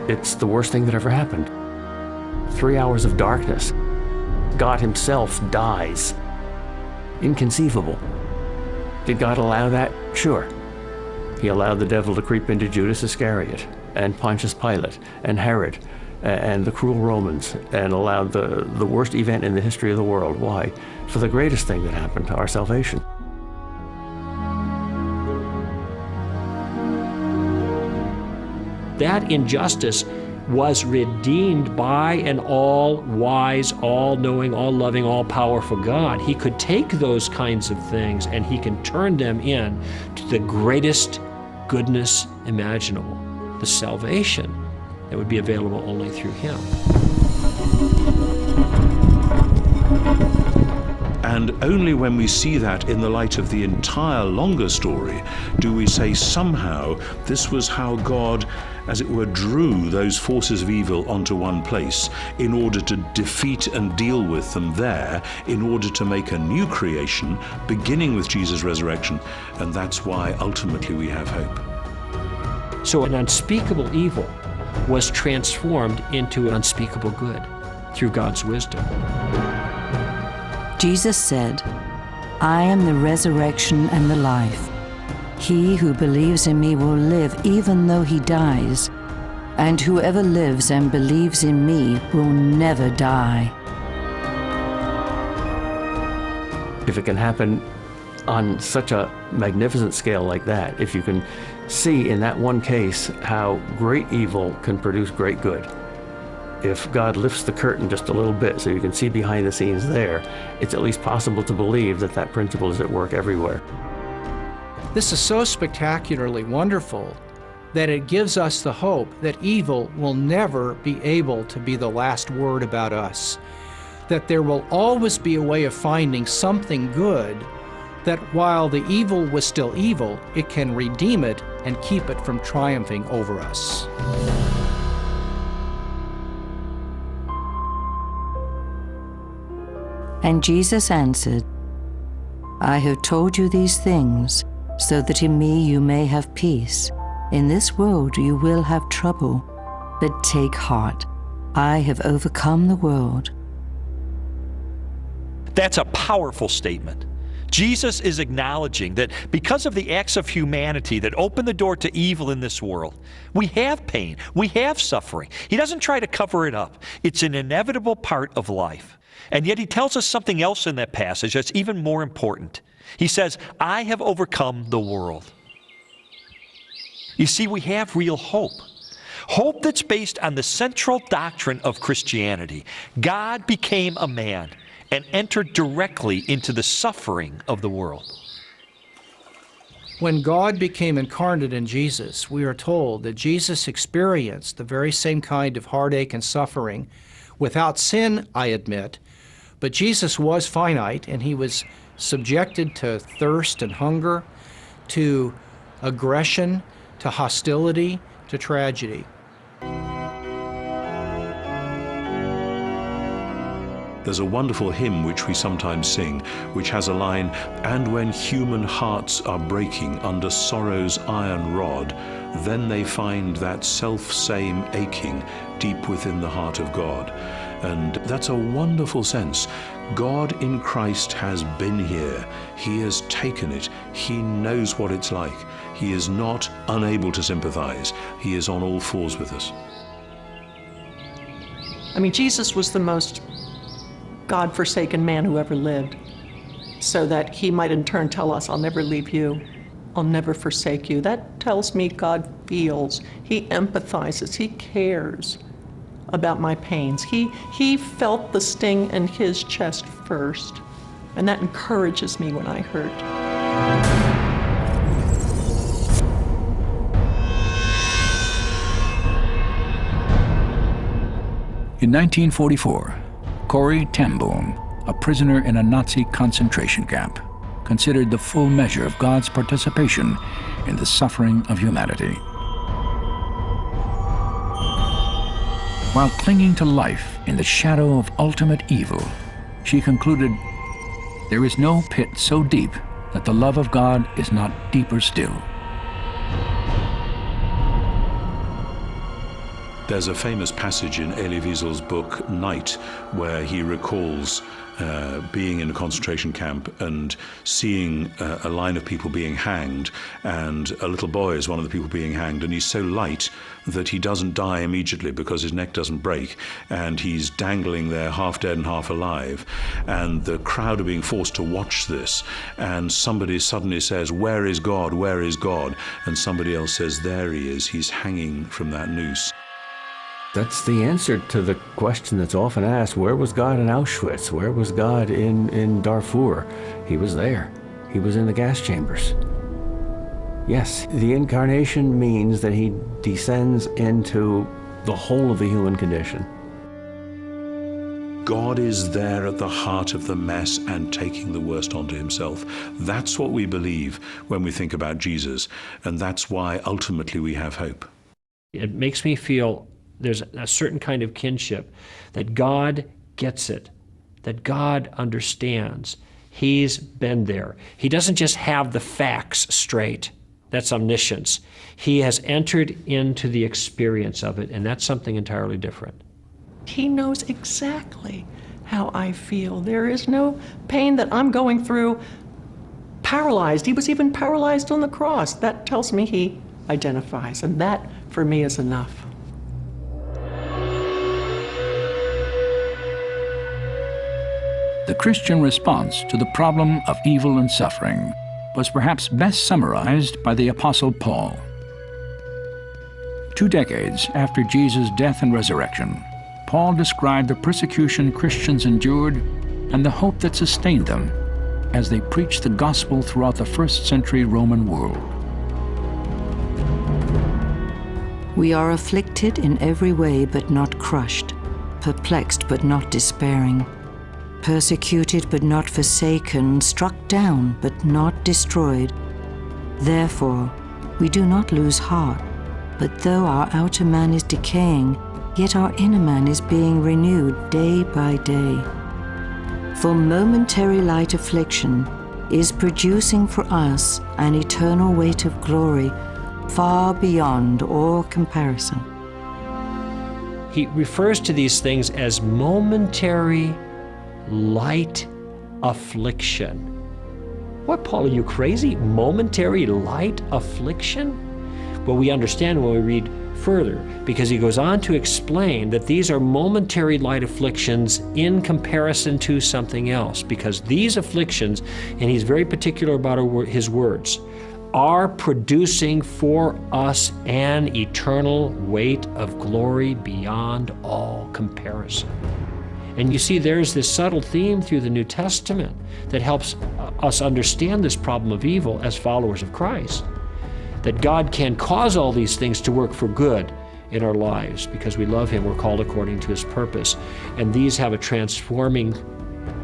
It's the worst thing that ever happened. 3 hours of darkness. God Himself dies. Inconceivable. Did God allow that? Sure. He allowed the devil to creep into Judas Iscariot and Pontius Pilate and Herod and the cruel Romans, and allowed the worst event in the history of the world. Why? For the greatest thing that happened to our salvation. That injustice was redeemed by an all-wise, all-knowing, all-loving, all-powerful God. He could take those kinds of things and he can turn them in to the greatest goodness imaginable, the salvation that would be available only through him. And only when we see that in the light of the entire longer story do we say somehow this was how God, as it were, drew those forces of evil onto one place in order to defeat and deal with them there, in order to make a new creation, beginning with Jesus' resurrection. And that's why ultimately we have hope. So an unspeakable evil was transformed into an unspeakable good through God's wisdom. Jesus said, "I am the resurrection and the life. He who believes in me will live even though he dies, and whoever lives and believes in me will never die." If it can happen on such a magnificent scale like that, if you can see in that one case how great evil can produce great good, if God lifts the curtain just a little bit so you can see behind the scenes there, it's at least possible to believe that that principle is at work everywhere. This is so spectacularly wonderful that it gives us the hope that evil will never be able to be the last word about us, that there will always be a way of finding something good, that while the evil was still evil, it can redeem it and keep it from triumphing over us. And Jesus answered, "I have told you these things, so that in me you may have peace. In this world you will have trouble, but take heart. I have overcome the world." That's a powerful statement. Jesus is acknowledging that because of the acts of humanity that open the door to evil in this world, we have pain, we have suffering. He doesn't try to cover it up. It's an inevitable part of life. And yet he tells us something else in that passage that's even more important. He says, "I have overcome the world." You see, we have real hope. Hope that's based on the central doctrine of Christianity. God became a man and entered directly into the suffering of the world. When God became incarnate in Jesus, we are told that Jesus experienced the very same kind of heartache and suffering. Without sin, I admit, but Jesus was finite, and he was subjected to thirst and hunger, to aggression, to hostility, to tragedy. There's a wonderful hymn which we sometimes sing, which has a line, "And when human hearts are breaking under sorrow's iron rod, then they find that self-same aching deep within the heart of God." And that's a wonderful sense. God in Christ has been here. He has taken it. He knows what it's like. He is not unable to sympathize. He is on all fours with us. I mean, Jesus was the most God-forsaken man who ever lived, so that he might in turn tell us, "I'll never leave you. I'll never forsake you." That tells me God feels, he empathizes, he cares about my pains. He felt the sting in his chest first, and that encourages me when I hurt. In 1944, Corrie ten Boom, a prisoner in a Nazi concentration camp, considered the full measure of God's participation in the suffering of humanity. While clinging to life in the shadow of ultimate evil, she concluded, "There is no pit so deep that the love of God is not deeper still." There's a famous passage in Elie Wiesel's book, Night, where he recalls being in a concentration camp and seeing a line of people being hanged, and a little boy is one of the people being hanged, and he's so light that he doesn't die immediately because his neck doesn't break, and he's dangling there half dead and half alive, and the crowd are being forced to watch this, and somebody suddenly says, "Where is God? Where is God?" And somebody else says, "There he is, he's hanging from that noose." That's the answer to the question that's often asked, where was God in Auschwitz? Where was God in Darfur? He was there. He was in the gas chambers. Yes, the incarnation means that he descends into the whole of the human condition. God is there at the heart of the mess and taking the worst onto himself. That's what we believe when we think about Jesus, and that's why ultimately we have hope. It makes me feel there's a certain kind of kinship, that God gets it, that God understands. He's been there. He doesn't just have the facts straight. That's omniscience. He has entered into the experience of it, and that's something entirely different. He knows exactly how I feel. There is no pain that I'm going through paralyzed. He was even paralyzed on the cross. That tells me he identifies, and that, for me, is enough. The Christian response to the problem of evil and suffering was perhaps best summarized by the Apostle Paul. 2 decades after Jesus' death and resurrection, Paul described the persecution Christians endured and the hope that sustained them as they preached the gospel throughout the first-century Roman world. We are afflicted in every way but not crushed, perplexed but not despairing, persecuted but not forsaken, struck down but not destroyed. Therefore, we do not lose heart, but though our outer man is decaying, yet our inner man is being renewed day by day. For momentary light affliction is producing for us an eternal weight of glory far beyond all comparison. He refers to these things as momentary light affliction. What, Paul, are you crazy? Momentary light affliction? Well, we understand when we read further, because he goes on to explain that these are momentary light afflictions in comparison to something else, because these afflictions, and he's very particular about his words, are producing for us an eternal weight of glory beyond all comparison. And you see, there's this subtle theme through the New Testament that helps us understand this problem of evil as followers of Christ. That God can cause all these things to work for good in our lives because we love Him, we're called according to His purpose. And these have a transforming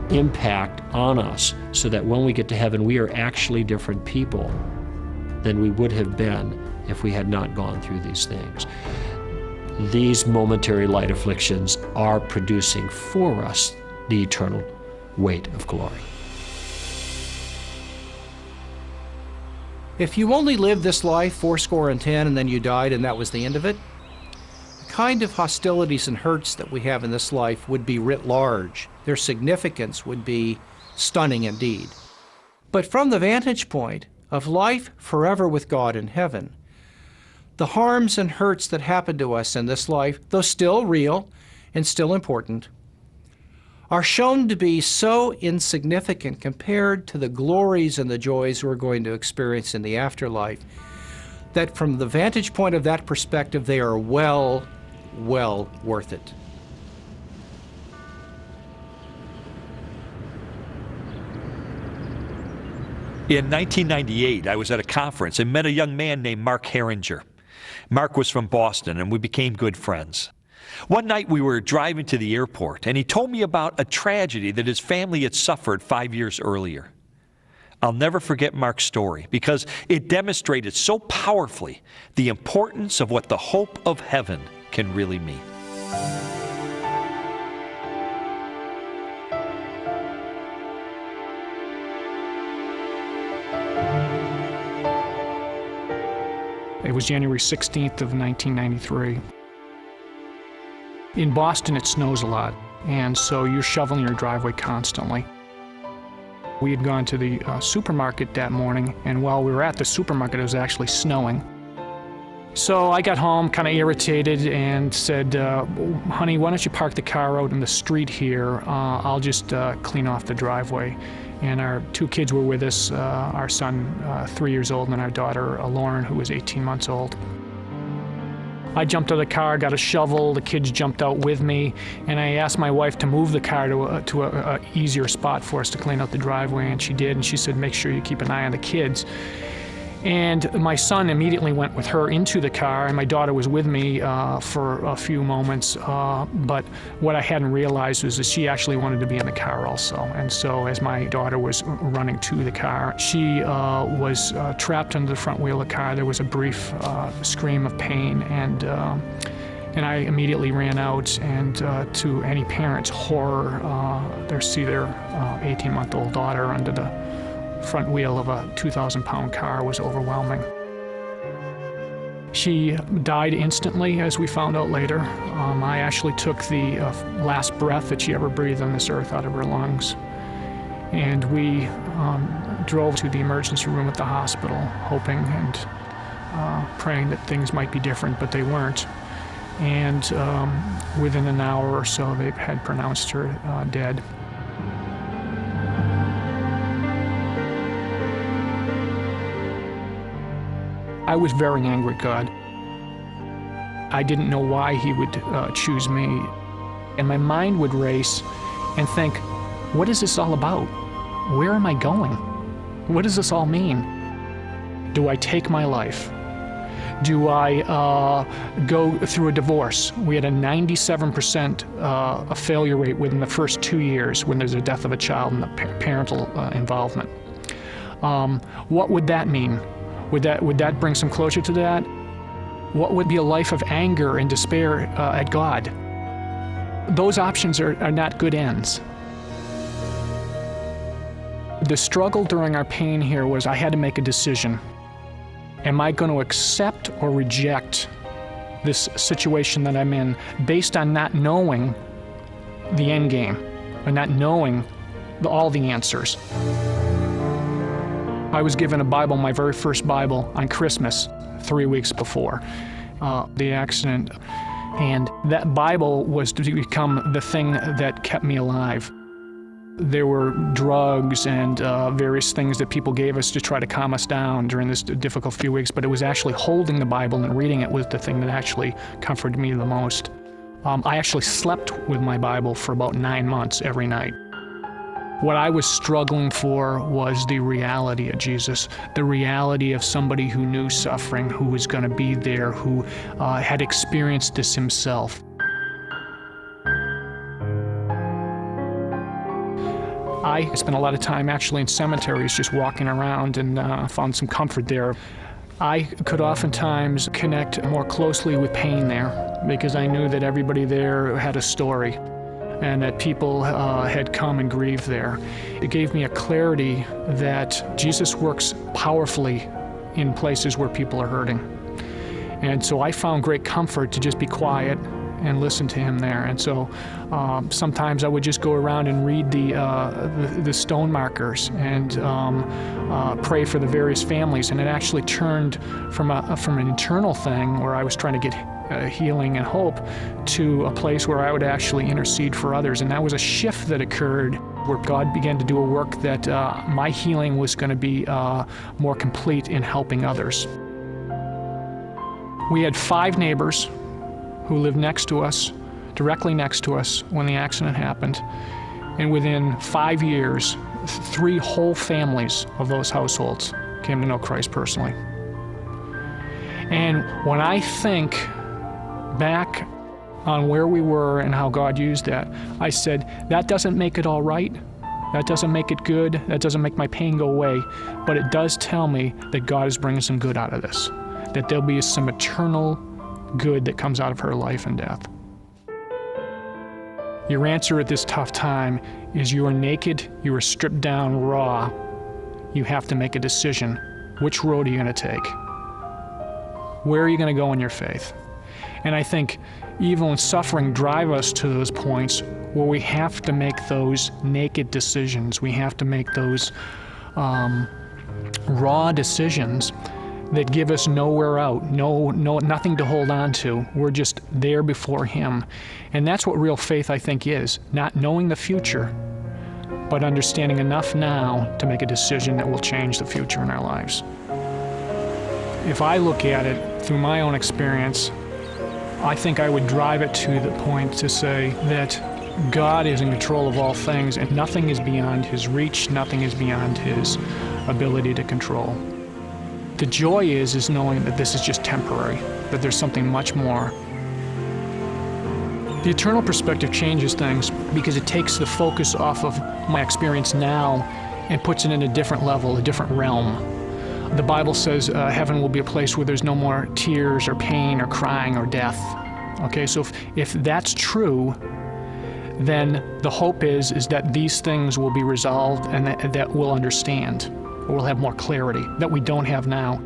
impact on us so that when we get to heaven, we are actually different people than we would have been if we had not gone through these things. These momentary light afflictions are producing for us the eternal weight of glory. If you only lived this life 80 and then you died and that was the end of it, the kind of hostilities and hurts that we have in this life would be writ large. Their significance would be stunning indeed. But from the vantage point of life forever with God in heaven, the harms and hurts that happen to us in this life, though still real and still important, are shown to be so insignificant compared to the glories and the joys we're going to experience in the afterlife, that from the vantage point of that perspective, they are well worth it. In 1998, I was at a conference and met a young man named Mark Herringer. Mark was from Boston, and we became good friends. One night we were driving to the airport, and he told me about a tragedy that his family had suffered 5 years earlier. I'll never forget Mark's story because it demonstrated so powerfully the importance of what the hope of heaven can really mean. It was January 16th of 1993. In Boston, it snows a lot, and so you're shoveling your driveway constantly. We had gone to the supermarket that morning, and while we were at the supermarket, it was actually snowing. So I got home kind of irritated and said, honey, why don't you park the car out in the street here? I'll just clean off the driveway. And our 2 kids were with us, our son, 3 years old, and our daughter, Lauren, who was 18 months old. I jumped out of the car, got a shovel, the kids jumped out with me, and I asked my wife to move the car to a easier spot for us to clean out the driveway, and she did, and she said, make sure you keep an eye on the kids. And my son immediately went with her into the car, and my daughter was with me for a few moments, but what I hadn't realized was that she actually wanted to be in the car also. And so as my daughter was running to the car, she was trapped under the front wheel of the car. There was a brief scream of pain, and I immediately ran out, and to any parent's horror, they see their 18-month-old daughter under the front wheel of a 2,000-pound car was overwhelming. She died instantly, as we found out later. I actually took the last breath that she ever breathed on this earth out of her lungs. And we drove to the emergency room at the hospital, hoping and praying that things might be different, but they weren't. And within an hour or so, they had pronounced her dead. I was very angry at God. I didn't know why he would choose me. And my mind would race and think, what is this all about? Where am I going? What does this all mean? Do I take my life? Do I go through a divorce? We had a 97% failure rate within the first 2 years when there's a death of a child and the parental involvement. What would that mean? Would that bring some closure to that? What would be a life of anger and despair at God? Those options are not good ends. The struggle during our pain here was I had to make a decision. Am I going to accept or reject this situation that I'm in based on not knowing the end game, or not knowing all the answers? I was given a Bible, my very first Bible, on Christmas, 3 weeks before the accident. And that Bible was to become the thing that kept me alive. There were drugs and various things that people gave us to try to calm us down during this difficult few weeks, but it was actually holding the Bible and reading it was the thing that actually comforted me the most. I actually slept with my Bible for about 9 months every night. What I was struggling for was the reality of Jesus, the reality of somebody who knew suffering, who was going to be there, who had experienced this himself. I spent a lot of time actually in cemeteries just walking around and found some comfort there. I could oftentimes connect more closely with pain there because I knew that everybody there had a story and that people had come and grieved there. It gave me a clarity that Jesus works powerfully in places where people are hurting. And so I found great comfort to just be quiet and listen to him there. And so sometimes I would just go around and read the stone markers and pray for the various families. And it actually turned from an internal thing where I was trying to get healing and hope to a place where I would actually intercede for others. And that was a shift that occurred where God began to do a work that my healing was going to be more complete in helping others. We had 5 neighbors who lived next to us, directly next to us when the accident happened. And within 5 years, 3 whole families of those households came to know Christ personally. And when I think back on where we were and how God used that, I said, that doesn't make it all right. That doesn't make it good. That doesn't make my pain go away. But it does tell me that God is bringing some good out of this, that there'll be some eternal good that comes out of her life and death. Your answer at this tough time is you are naked, you are stripped down raw. You have to make a decision. Which road are you going to take? Where are you going to go in your faith? And I think evil and suffering drive us to those points where we have to make those naked decisions. We have to make those raw decisions that give us nowhere out, nothing to hold on to. We're just there before him. And that's what real faith, I think, is. Not knowing the future, but understanding enough now to make a decision that will change the future in our lives. If I look at it through my own experience, I think I would drive it to the point to say that God is in control of all things, and nothing is beyond his reach, nothing is beyond his ability to control. The joy is knowing that this is just temporary, that there's something much more. The eternal perspective changes things because it takes the focus off of my experience now and puts it in a different level, a different realm. The Bible says heaven will be a place where there's no more tears or pain or crying or death. Okay, so if that's true, then the hope is that these things will be resolved and that we'll understand, or we'll have more clarity that we don't have now.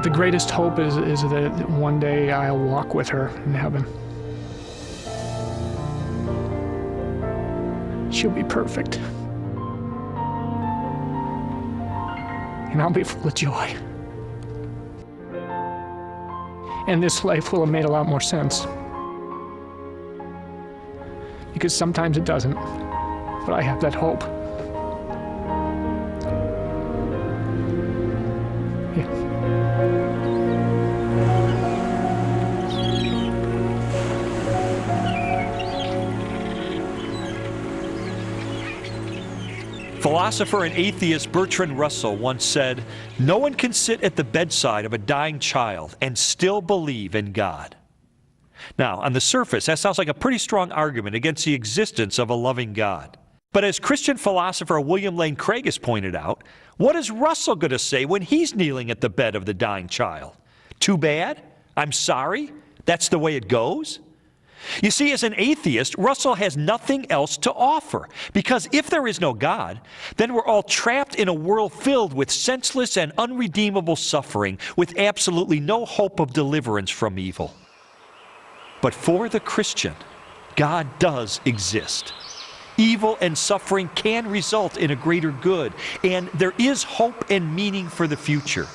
The greatest hope is that one day I'll walk with her in heaven. She'll be perfect. And I'll be full of joy. And this life will have made a lot more sense. Because sometimes it doesn't, but I have that hope. Yeah. Philosopher and atheist Bertrand Russell once said, "No one can sit at the bedside of a dying child and still believe in God." Now, on the surface, that sounds like a pretty strong argument against the existence of a loving God. But as Christian philosopher William Lane Craig has pointed out, what is Russell going to say when he's kneeling at the bed of the dying child? Too bad? I'm sorry? That's the way it goes? You see, as an atheist, Russell has nothing else to offer, because if there is no God, then we're all trapped in a world filled with senseless and unredeemable suffering, with absolutely no hope of deliverance from evil. But for the Christian, God does exist. Evil and suffering can result in a greater good, and there is hope and meaning for the future,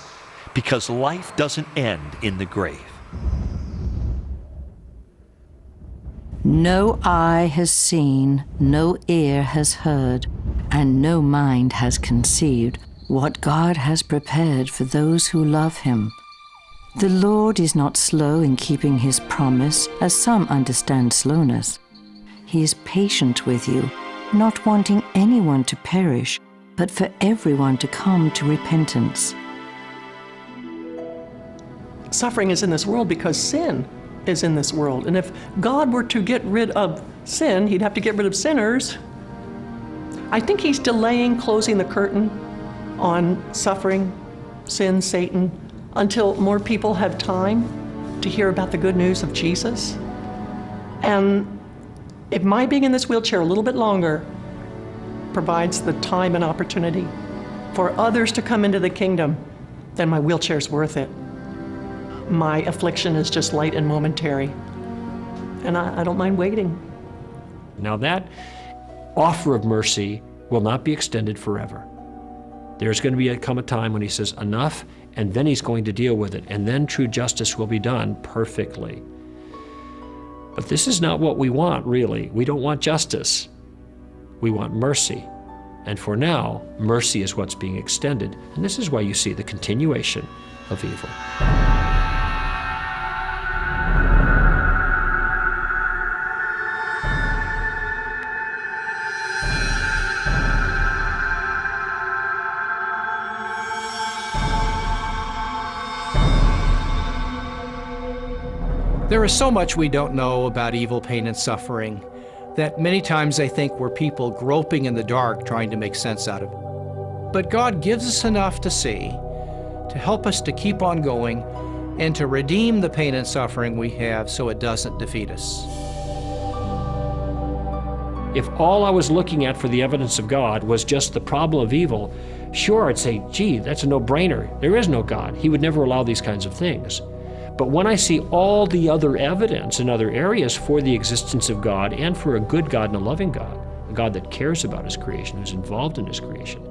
because life doesn't end in the grave. No eye has seen, no ear has heard, and no mind has conceived what God has prepared for those who love him. The Lord is not slow in keeping his promise, as some understand slowness. He is patient with you, not wanting anyone to perish, but for everyone to come to repentance. Suffering is in this world because sin is in this world. And if God were to get rid of sin, he'd have to get rid of sinners. I think he's delaying closing the curtain on suffering, sin, Satan, until more people have time to hear about the good news of Jesus. And if my being in this wheelchair a little bit longer provides the time and opportunity for others to come into the kingdom, then my wheelchair's worth it. My affliction is just light and momentary, and I don't mind waiting. Now that offer of mercy will not be extended forever. There's going to come a time when he says enough, and then he's going to deal with it, and then true justice will be done perfectly. But this is not what we want, really. We don't want justice. We want mercy. And for now, mercy is what's being extended, and this is why you see the continuation of evil. There is so much we don't know about evil, pain, and suffering that many times I think we're people groping in the dark trying to make sense out of it. But God gives us enough to see, to help us to keep on going, and to redeem the pain and suffering we have so it doesn't defeat us. If all I was looking at for the evidence of God was just the problem of evil, sure, I'd say, gee, that's a no-brainer. There is no God. He would never allow these kinds of things. But when I see all the other evidence in other areas for the existence of God and for a good God and a loving God, a God that cares about his creation, who's involved in his creation,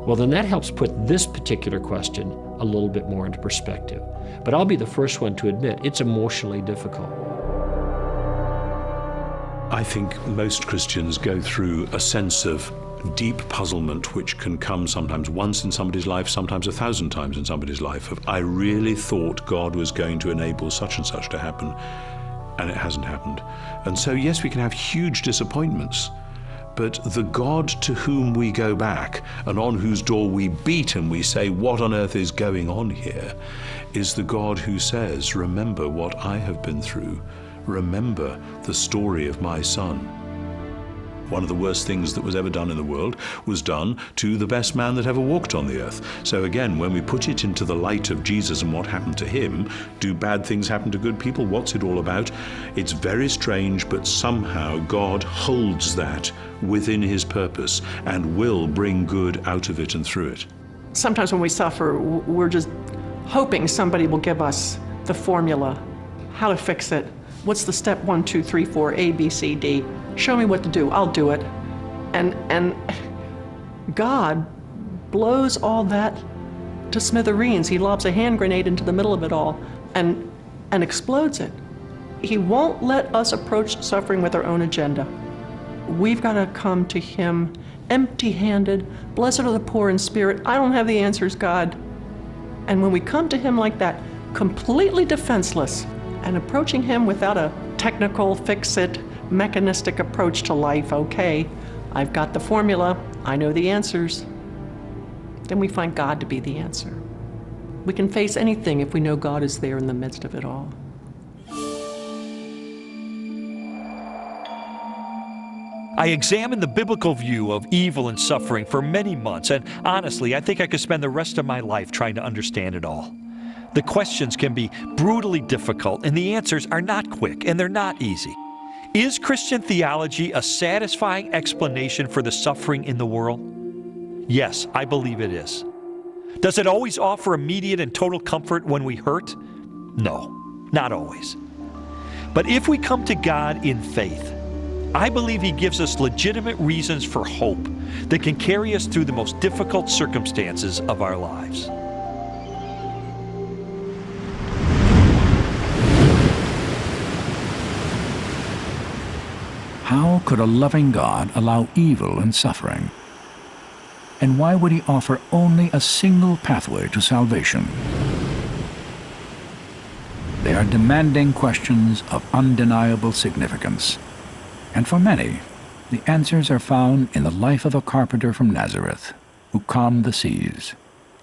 well, then that helps put this particular question a little bit more into perspective. But I'll be the first one to admit it's emotionally difficult. I think most Christians go through a sense of deep puzzlement, which can come sometimes once in somebody's life, sometimes 1,000 times in somebody's life, of I really thought God was going to enable such and such to happen, and it hasn't happened. And so yes, we can have huge disappointments, but the God to whom we go back and on whose door we beat and we say, what on earth is going on here, is the God who says, remember what I have been through. Remember the story of my son. One of the worst things that was ever done in the world was done to the best man that ever walked on the earth. So again, when we put it into the light of Jesus and what happened to him, do bad things happen to good people? What's it all about? It's very strange, but somehow God holds that within his purpose and will bring good out of it and through it. Sometimes when we suffer, we're just hoping somebody will give us the formula, how to fix it. What's the step 1, 2, 3, 4, A, B, C, D? Show me what to do, I'll do it. And God blows all that to smithereens. He lobs a hand grenade into the middle of it all and explodes it. He won't let us approach suffering with our own agenda. We've got to come to him empty-handed. Blessed are the poor in spirit. I don't have the answers, God. And when we come to him like that, completely defenseless, and approaching him without a technical, fix-it, mechanistic approach to life, okay, I've got the formula, I know the answers, then we find God to be the answer. We can face anything if we know God is there in the midst of it all. I examined the biblical view of evil and suffering for many months, and honestly, I think I could spend the rest of my life trying to understand it all. The questions can be brutally difficult, and the answers are not quick, and they're not easy. Is Christian theology a satisfying explanation for the suffering in the world? Yes, I believe it is. Does it always offer immediate and total comfort when we hurt? No, not always. But if we come to God in faith, I believe he gives us legitimate reasons for hope that can carry us through the most difficult circumstances of our lives. How could a loving God allow evil and suffering? And why would he offer only a single pathway to salvation? They are demanding questions of undeniable significance. And for many, the answers are found in the life of a carpenter from Nazareth who calmed the seas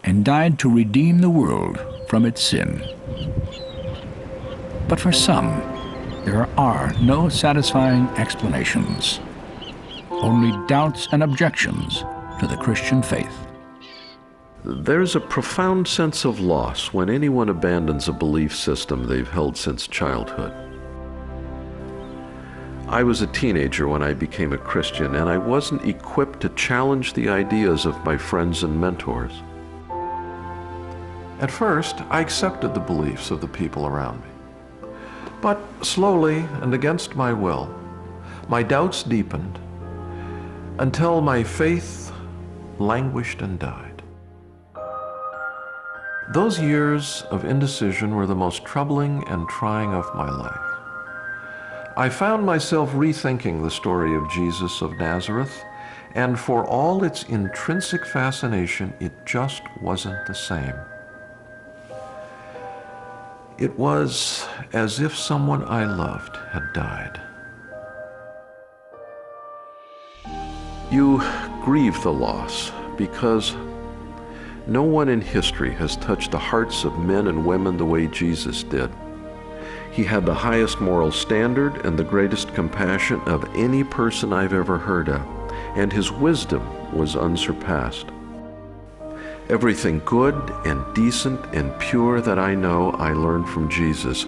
and died to redeem the world from its sin. But for some, there are no satisfying explanations, only doubts and objections to the Christian faith. There's a profound sense of loss when anyone abandons a belief system they've held since childhood. I was a teenager when I became a Christian, and I wasn't equipped to challenge the ideas of my friends and mentors. At first, I accepted the beliefs of the people around me. But slowly and against my will, my doubts deepened until my faith languished and died. Those years of indecision were the most troubling and trying of my life. I found myself rethinking the story of Jesus of Nazareth, and for all its intrinsic fascination, it just wasn't the same. It was as if someone I loved had died. You grieve the loss because no one in history has touched the hearts of men and women the way Jesus did. He had the highest moral standard and the greatest compassion of any person I've ever heard of, and his wisdom was unsurpassed. Everything good and decent and pure that I know, I learned from Jesus.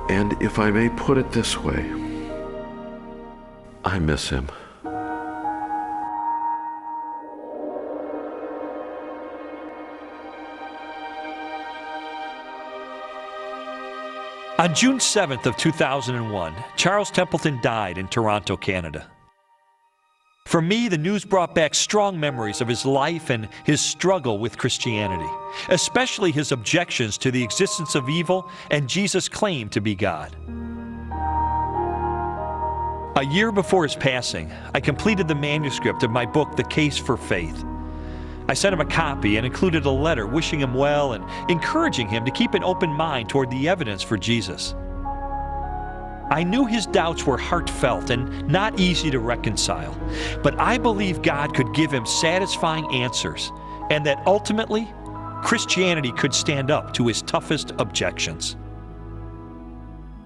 And if I may put it this way, I miss him. On June 7th of 2001, Charles Templeton died in Toronto, Canada. For me, the news brought back strong memories of his life and his struggle with Christianity, especially his objections to the existence of evil and Jesus' claim to be God. A year before his passing, I completed the manuscript of my book, The Case for Faith. I sent him a copy and included a letter wishing him well and encouraging him to keep an open mind toward the evidence for Jesus. I knew his doubts were heartfelt and not easy to reconcile, but I believe God could give him satisfying answers and that ultimately, Christianity could stand up to his toughest objections.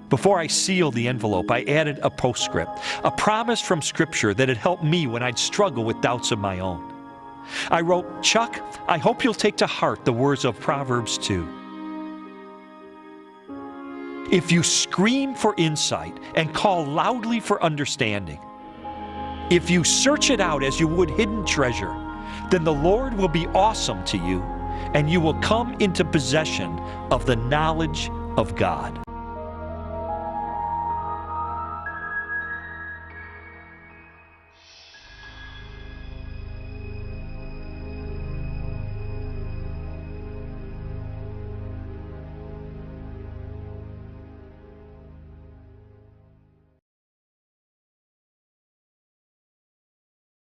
Before I sealed the envelope, I added a postscript, a promise from Scripture that had helped me when I'd struggle with doubts of my own. I wrote, "Chuck, I hope you'll take to heart the words of Proverbs 2. If you scream for insight and call loudly for understanding, if you search it out as you would hidden treasure, then the Lord will be awesome to you, and you will come into possession of the knowledge of God."